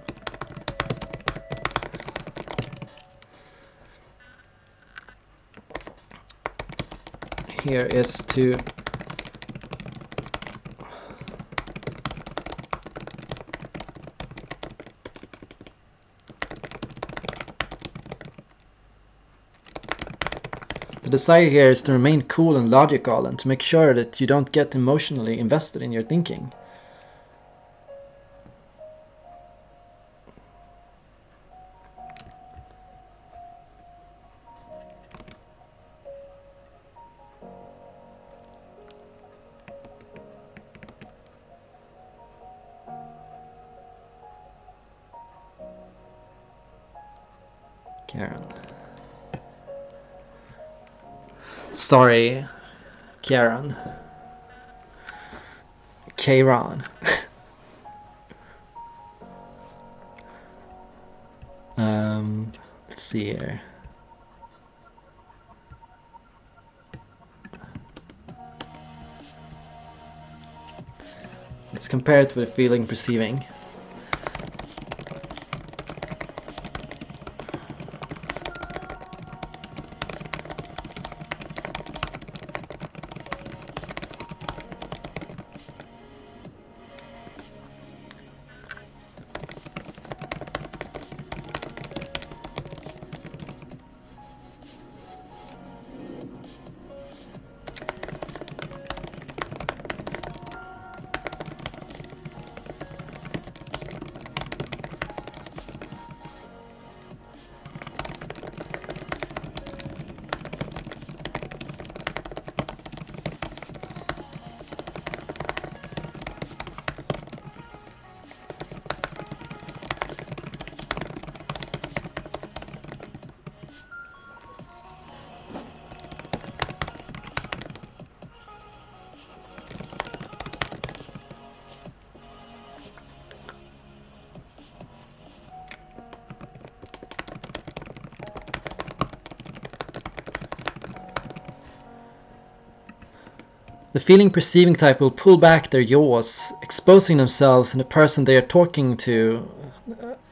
Here is to the desire here is to remain cool and logical and to make sure that you don't get emotionally invested in your thinking. Karen. Sorry, Karen. Karen. Let's see here. Let's compare it with feeling, perceiving. The feeling perceiving type will pull back their jaws, exposing themselves and the person they are talking to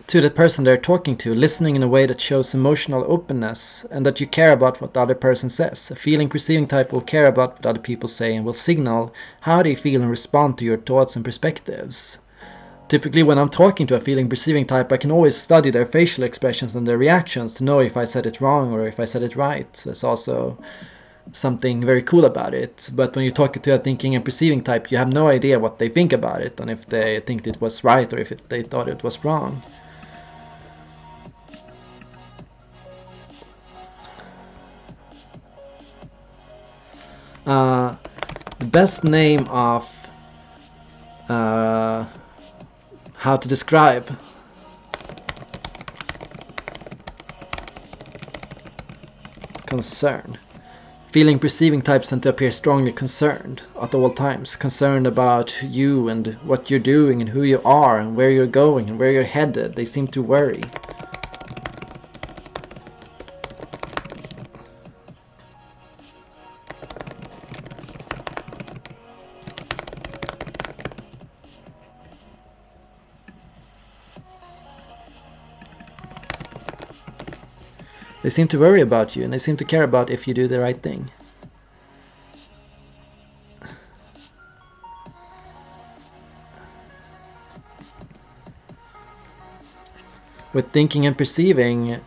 the person they're talking to, listening in a way that shows emotional openness and that you care about what the other person says. A feeling perceiving type will care about what other people say and will signal how they feel and respond to your thoughts and perspectives. Typically when I'm talking to a feeling perceiving type, I can always study their facial expressions and their reactions to know if I said it wrong or if I said it right. That's also something very cool about it. But when you talk to a thinking and perceiving type, you have no idea what they think about it and if they think it was right or if they thought it was wrong. The best name of how to describe concern. Feeling perceiving types tend to appear strongly concerned at all times, concerned about you and what you're doing and who you are and where you're going and where you're headed. They seem to worry. They seem to worry about you, and they seem to care about if you do the right thing. With thinking and perceiving,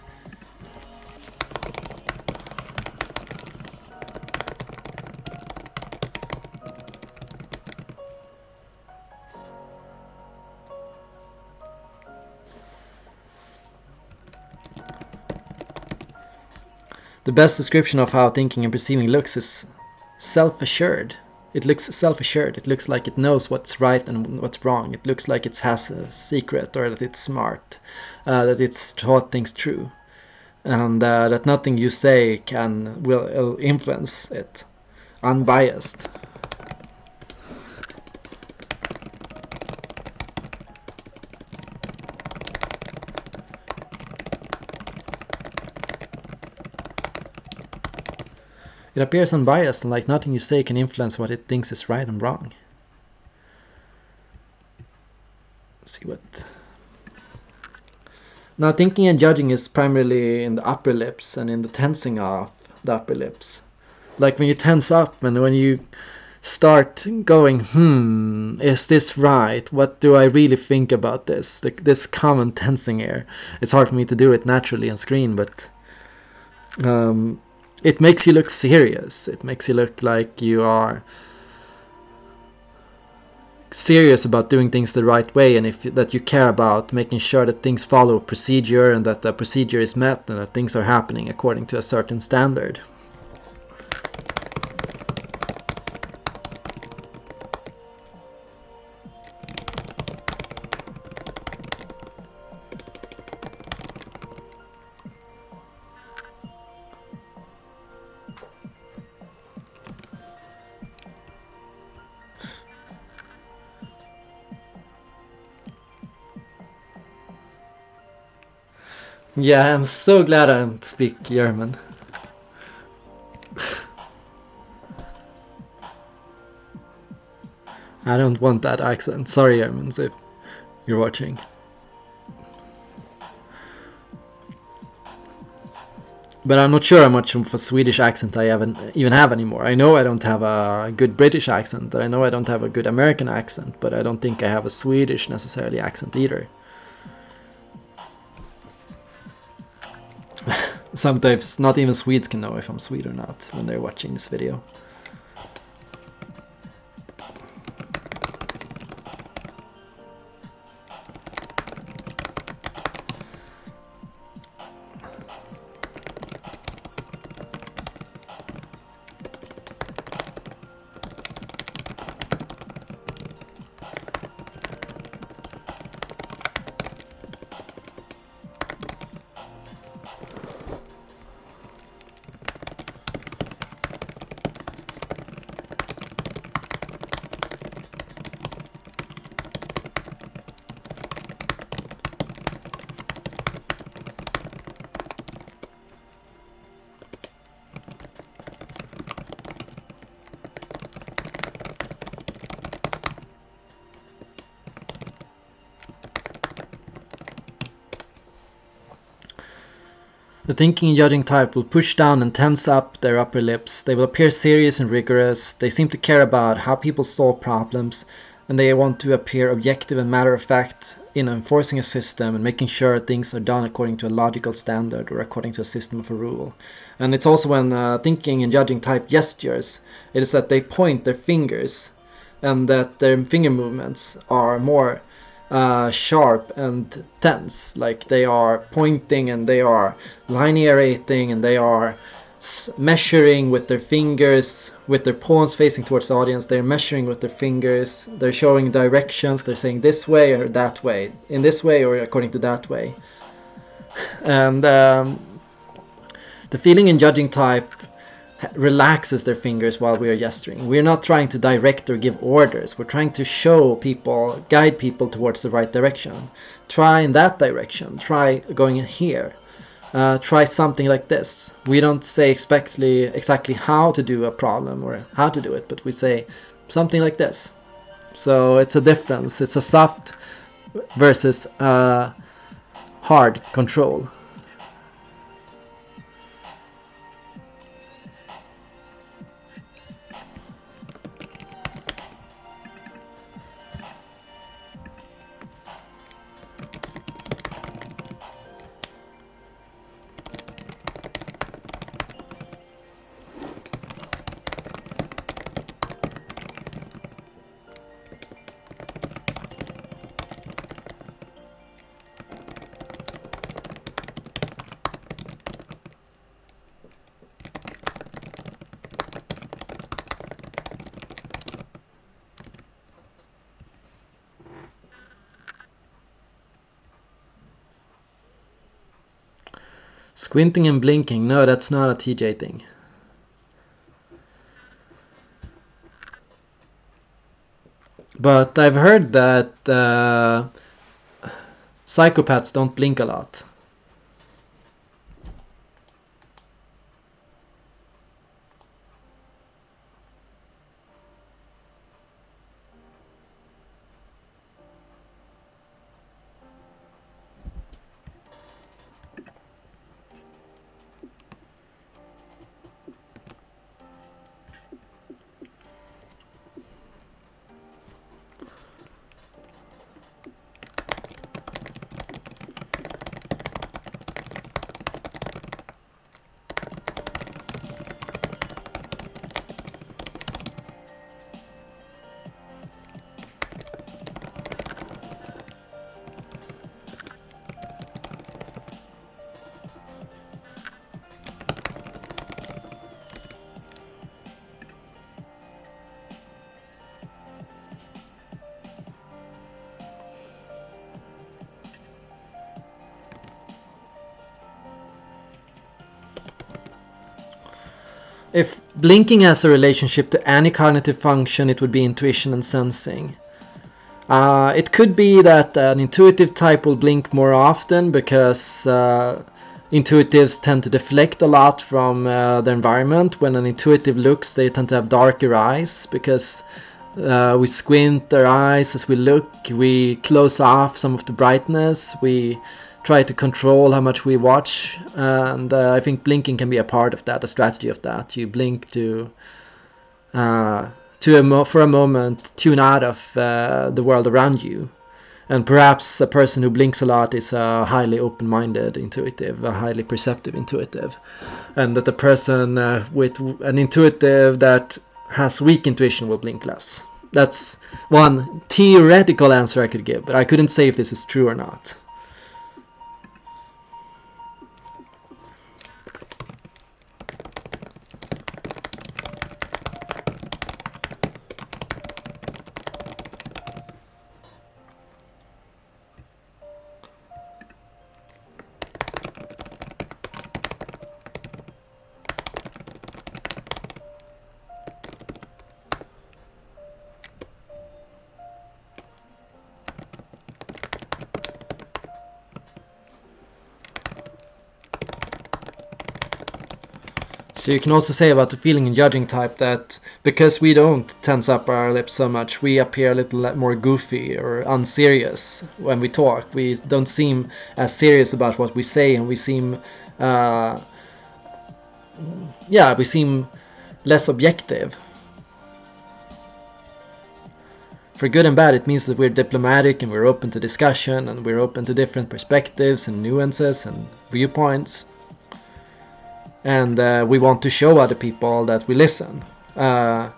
the best description of how thinking and perceiving looks is self-assured. It looks self-assured. It looks like it knows what's right and what's wrong. It looks like it has a secret, or that it's smart, that it's taught things true, and that nothing you say will influence it. Unbiased. It appears unbiased, and like nothing you say can influence what it thinks is right and wrong. Let's see what. Now, thinking and judging is primarily in the upper lips and in the tensing of the upper lips. Like when you tense up and when you start going, is this right? What do I really think about this? This common tensing here. It's hard for me to do it naturally on screen, but it makes you look serious. It makes you look like you are serious about doing things the right way, and that you care about making sure that things follow procedure and that the procedure is met and that things are happening according to a certain standard. Yeah, I'm so glad I don't speak German. I don't want that accent. Sorry, Germans, if you're watching. But I'm not sure how much of a Swedish accent I even have anymore. I know I don't have a good British accent, and I know I don't have a good American accent, but I don't think I have a Swedish necessarily accent either. Sometimes not even Swedes can know if I'm Swede or not when they're watching this video. The thinking and judging type will push down and tense up their upper lips. They will appear serious and rigorous. They seem to care about how people solve problems, and they want to appear objective and matter-of-fact in enforcing a system and making sure things are done according to a logical standard or according to a system of a rule. And it's also when thinking and judging type gestures, it is that they point their fingers and that their finger movements are more sharp and tense, like they are pointing and they are linearating and they are measuring with their fingers, with their palms facing towards the audience. They're measuring with their fingers, they're showing directions, they're saying this way or that way, in this way or according to that way. And the feeling and judging type relaxes their fingers while we are gesturing. We're not trying to direct or give orders. We're trying to show people, guide people towards the right direction. Try in that direction. Try going here. Try something like this. We don't say exactly how to do a problem or how to do it, but we say something like this. So it's a difference. It's a soft versus hard control. Squinting and blinking, no, that's not a TJ thing. But I've heard that psychopaths don't blink a lot. If blinking has a relationship to any cognitive function, it would be intuition and sensing. It could be that an intuitive type will blink more often because intuitives tend to deflect a lot from the environment. When an intuitive looks, they tend to have darker eyes because we squint our eyes as we look, we close off some of the brightness, we try to control how much we watch, and I think blinking can be a part of that, a strategy of that. You blink to for a moment tune out of the world around you. And perhaps a person who blinks a lot is a highly open-minded intuitive, a highly perceptive intuitive, and that the person with an intuitive that has weak intuition will blink less. That's one theoretical answer I could give, but I couldn't say if this is true or not. So you can also say about the feeling and judging type that because we don't tense up our lips so much, we appear a little more goofy or unserious when we talk. We don't seem as serious about what we say, and we seem, we seem less objective. For good and bad, it means that we're diplomatic and we're open to discussion and we're open to different perspectives and nuances and viewpoints. And we want to show other people that we listen. The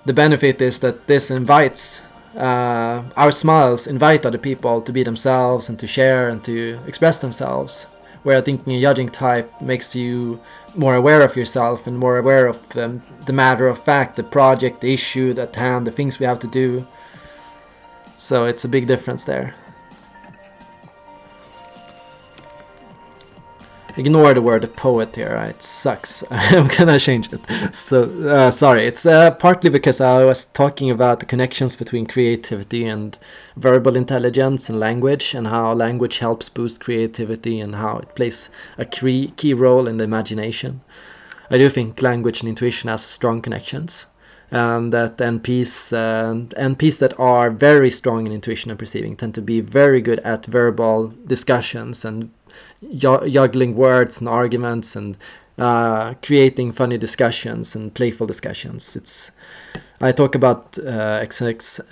benefit is that this invites, our smiles invite other people to be themselves and to share and to express themselves. Where a thinking and judging type makes you more aware of yourself and more aware of the matter of fact, the project, the issue at hand, the things we have to do. So it's a big difference there. ignore the word poet here. It sucks. I'm gonna change it. So sorry. It's partly because I was talking about the connections between creativity and verbal intelligence and language, and how language helps boost creativity and how it plays a key role in the imagination. I do think language and intuition has strong connections, and that NPs that are very strong in intuition and perceiving tend to be very good at verbal discussions and juggling words and arguments and creating funny discussions and playful discussions. I talk about XNXPs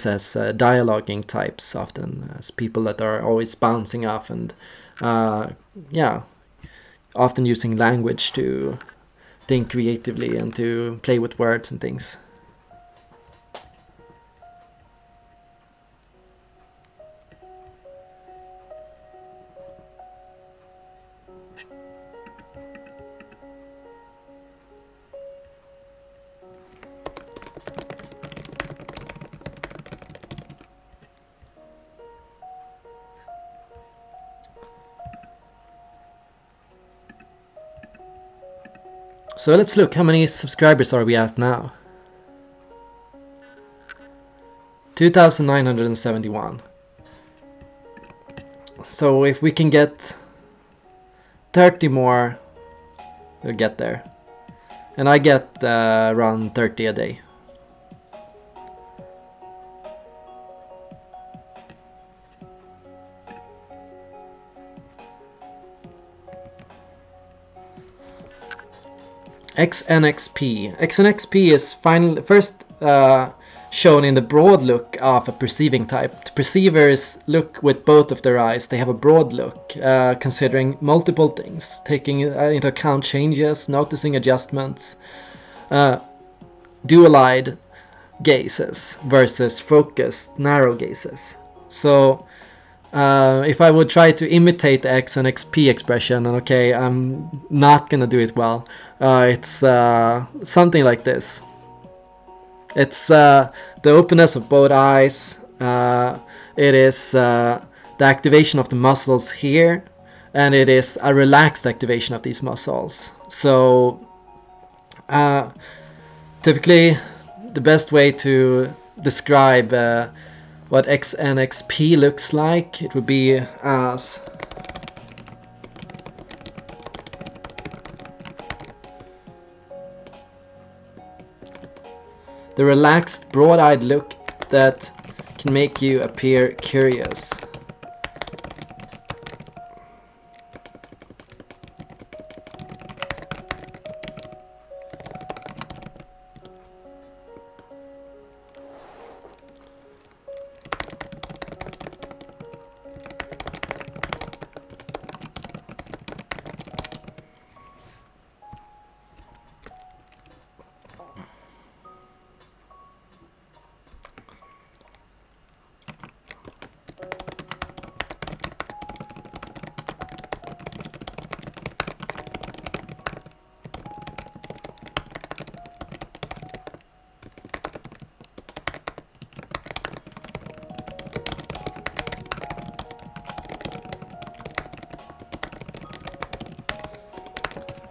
as dialoguing types often, as people that are always bouncing off and often using language to think creatively and to play with words and things. So let's look, how many subscribers are we at now? 2,971. So if we can get 30 more, we'll get there. And I get around 30 a day. XNXP. XNXP is first shown in the broad look of a perceiving type. The perceivers look with both of their eyes. They have a broad look, considering multiple things, taking into account changes, noticing adjustments, dual-eyed gazes versus focused, narrow gazes. So if I would try to imitate the X and XP expression, and okay, I'm not gonna do it well, it's something like this. It's the openness of both eyes, it is the activation of the muscles here, and it is a relaxed activation of these muscles. So typically the best way to describe what XNXP looks like, it would be as the relaxed, broad-eyed look that can make you appear curious.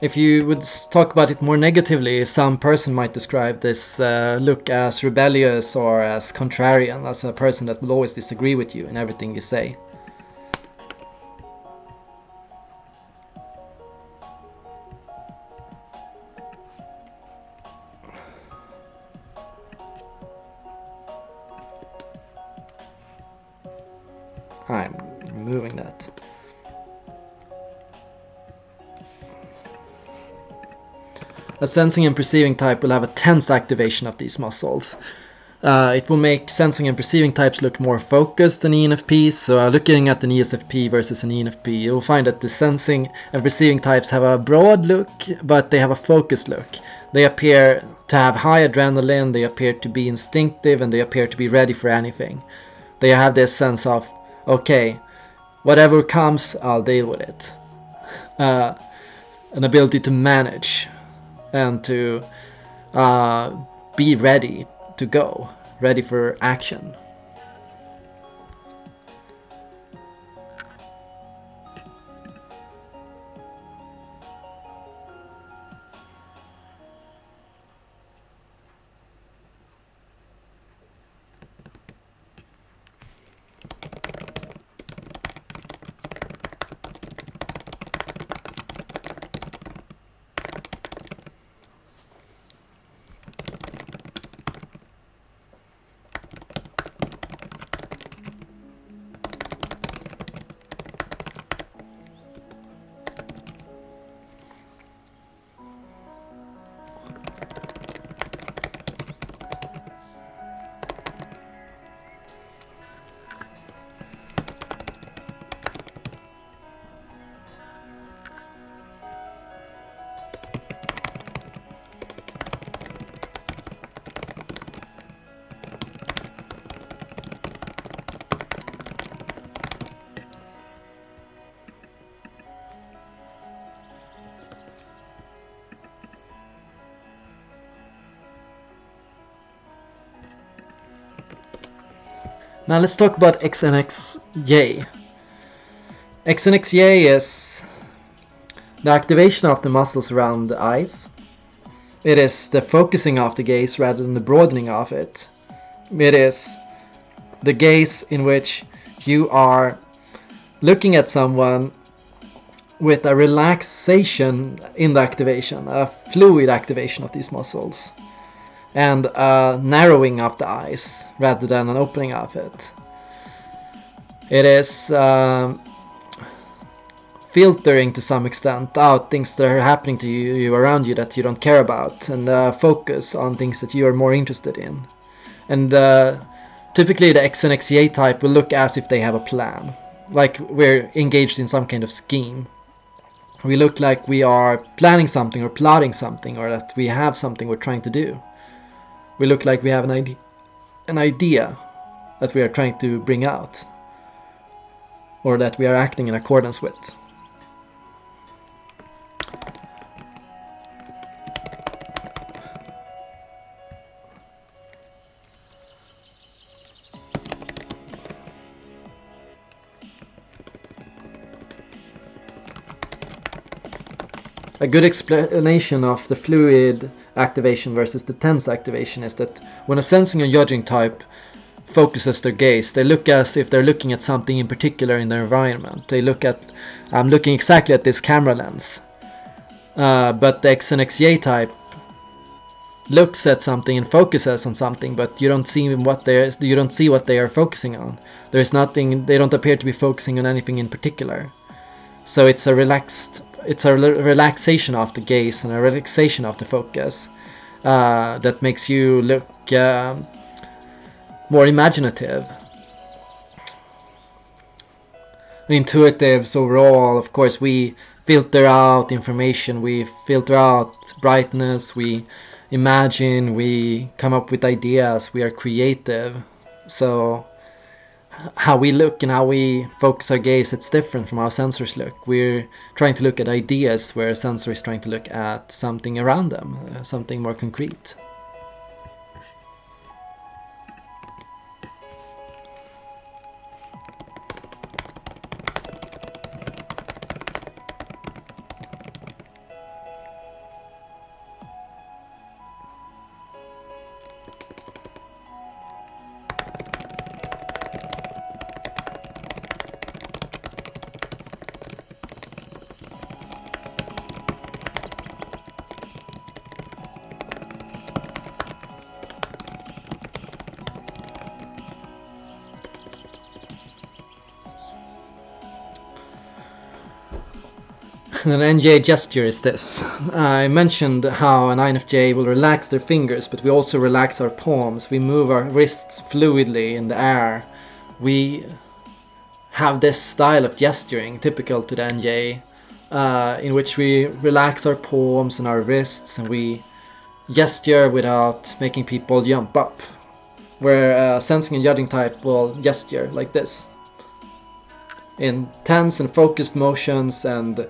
If you would talk about it more negatively, some person might describe this look as rebellious or as contrarian, as a person that will always disagree with you in everything you say. I'm removing that. A sensing and perceiving type will have a tense activation of these muscles. It will make sensing and perceiving types look more focused than ENFPs. So looking at an ESFP versus an ENFP, you'll find that the sensing and perceiving types have a broad look, but they have a focused look. They appear to have high adrenaline, they appear to be instinctive, and they appear to be ready for anything. They have this sense of, okay, whatever comes, I'll deal with it. An ability to manage and to be ready to go, ready for action. Now let's talk about XNXY. XNXY is the activation of the muscles around the eyes. It is the focusing of the gaze rather than the broadening of it. It is the gaze in which you are looking at someone with a relaxation in the activation, a fluid activation of these muscles, and a narrowing of the eyes rather than an opening of it. It is filtering to some extent out things that are happening to you around you that you don't care about, and focus on things that you are more interested in. And typically the XNXA type will look as if they have a plan, like we're engaged in some kind of scheme. We look like we are planning something or plotting something, or that we have something we're trying to do. We look like we have an idea that we are trying to bring out, or that we are acting in accordance with. A good explanation of the fluid activation versus the tense activation is that when a sensing and judging type focuses their gaze, they look as if they're looking at something in particular in their environment. They look at, I'm looking exactly at this camera lens. But the X and XJ type looks at something and focuses on something, but you don't see what they are focusing on. There is nothing. They don't appear to be focusing on anything in particular. So it's a relaxation of the gaze and a relaxation of the focus that makes you look more imaginative. Intuitives overall, of course, we filter out information, we filter out brightness, we imagine, we come up with ideas, we are creative. So how we look and how we focus our gaze, it's different from how sensors look. We're trying to look at ideas, where a sensor is trying to look at something around them, something more concrete. An NJ gesture is this. I mentioned how an INFJ will relax their fingers, but we also relax our palms. We move our wrists fluidly in the air. We have this style of gesturing typical to the NJ, in which we relax our palms and our wrists, and we gesture without making people jump up. Where sensing and judging type will gesture like this, in tense and focused motions and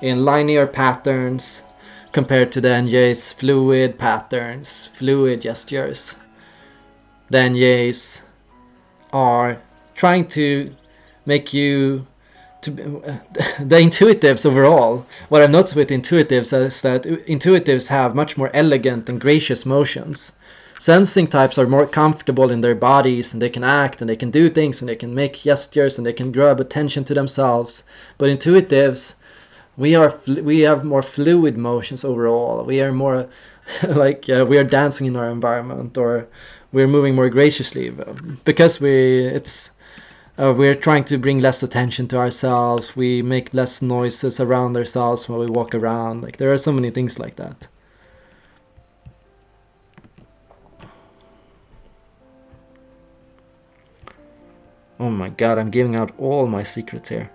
in linear patterns, compared to the NJ's fluid patterns, fluid gestures. The NJs are trying to make you the intuitives overall. What I've noticed with intuitives is that intuitives have much more elegant and gracious motions. Sensing types are more comfortable in their bodies, and they can act and they can do things and they can make gestures and they can grab attention to themselves. But intuitives, we have more fluid motions overall. We are more like we are dancing in our environment, or we're moving more graciously because we're trying to bring less attention to ourselves. We make less noises around ourselves while we walk around. Like, there are so many things like that. Oh my god, I'm giving out all my secrets here.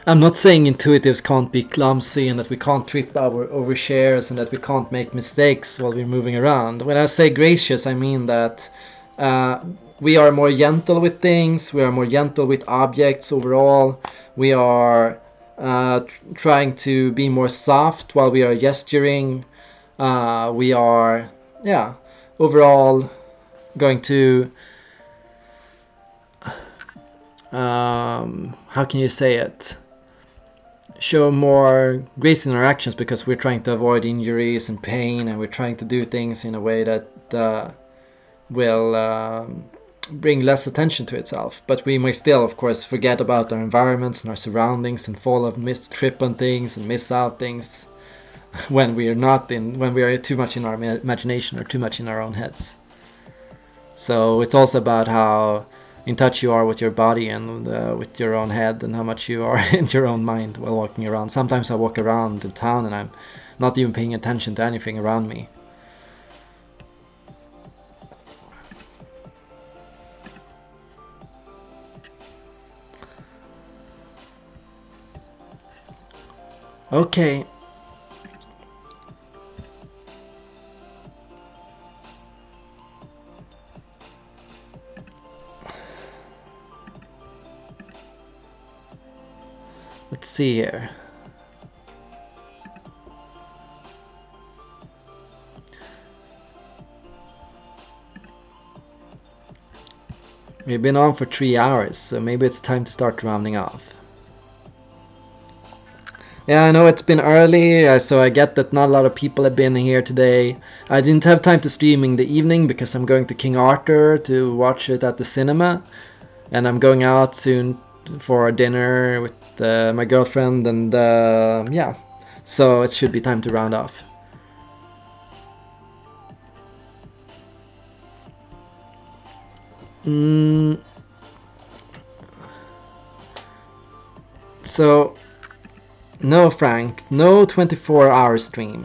I'm not saying intuitives can't be clumsy and that we can't trip over shares and that we can't make mistakes while we're moving around. When I say gracious, I mean that uh, we are more gentle with things, we are more gentle with objects overall, we are trying to be more soft while we are gesturing. We are, yeah, overall going to, how can you say it? Show more grace in our actions because we're trying to avoid injuries and pain, and we're trying to do things in a way that will bring less attention to itself. But we may still, of course, forget about our environments and our surroundings and fall and miss trip on things and miss out things when we are too much in our imagination or too much in our own heads. So it's also about how in touch you are with your body and with your own head, and how much you are in your own mind while walking around. Sometimes I walk around the town and I'm not even paying attention to anything around me. Okay. Let's see here. We've been on for 3 hours, so maybe it's time to start rounding off. Yeah, I know it's been early, so I get that not a lot of people have been here today. I didn't have time to stream in the evening because I'm going to King Arthur to watch it at the cinema, and I'm going out soon for dinner with my girlfriend, and yeah, so it should be time to round off. So, no, Frank, no 24-hour stream.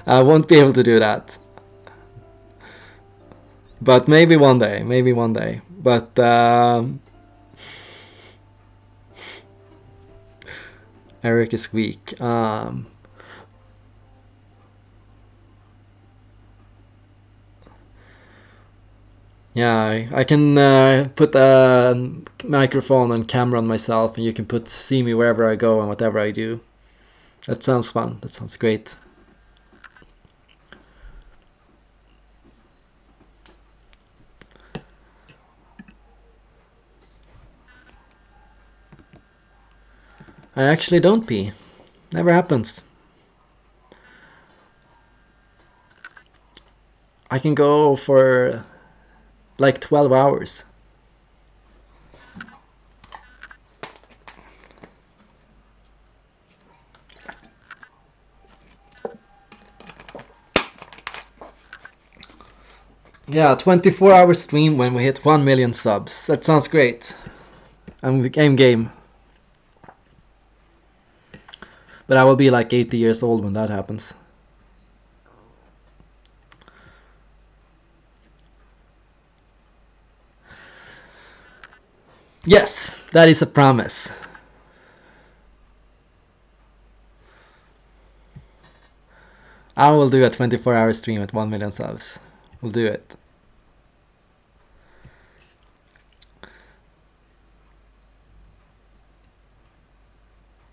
I won't be able to do that. But maybe one day, maybe one day. But Erik is weak. Yeah, I can put a microphone and camera on myself, and you can see me wherever I go and whatever I do. That sounds fun. That sounds great. I actually don't pee. Never happens. I can go for like 12 hours. Yeah, 24-hour stream when we hit 1 million subs. That sounds great. I'm game. But I will be like 80 years old when that happens. Yes, that is a promise. I will do a 24-hour stream at 1 million subs. We'll do it.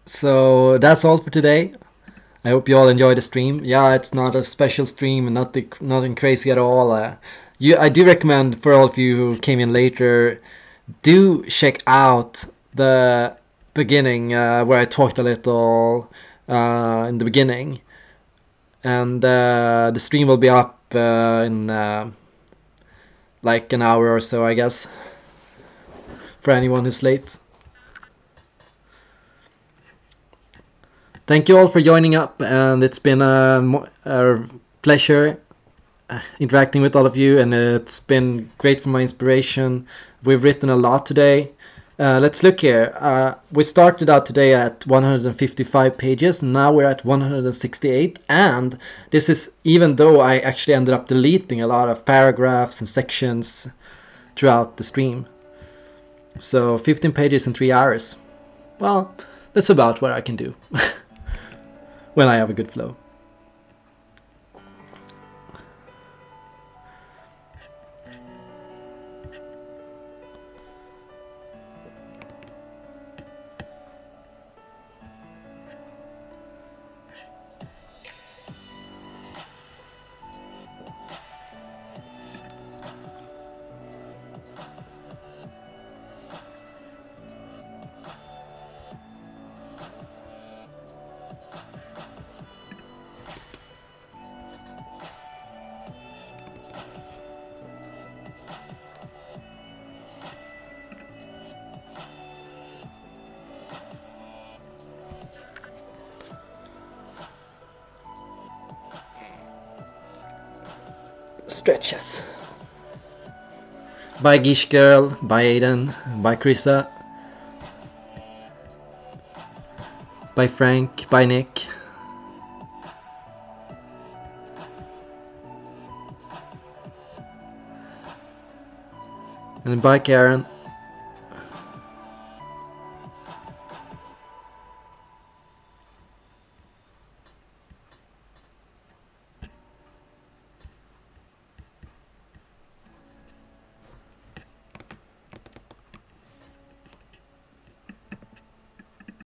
So that's all for today. I hope you all enjoyed the stream. Yeah, it's not a special stream and nothing crazy at all. I do recommend for all of you who came in later, do check out the beginning where I talked a little in the beginning, and the stream will be up in like an hour or so, I guess, for anyone who's late. Thank you all for joining up, and it's been a pleasure interacting with all of you, and it's been great for my inspiration. We've written a lot today. Let's look here. We started out today at 155 pages. Now we're at 168, and this is even though I actually ended up deleting a lot of paragraphs and sections throughout the stream. So 15 pages in 3 hours. well, that's about what I can do when I have a good flow. Stretches. Bye Gish Girl, bye Aiden, bye Krista, bye Frank, bye Nick. And bye Karen.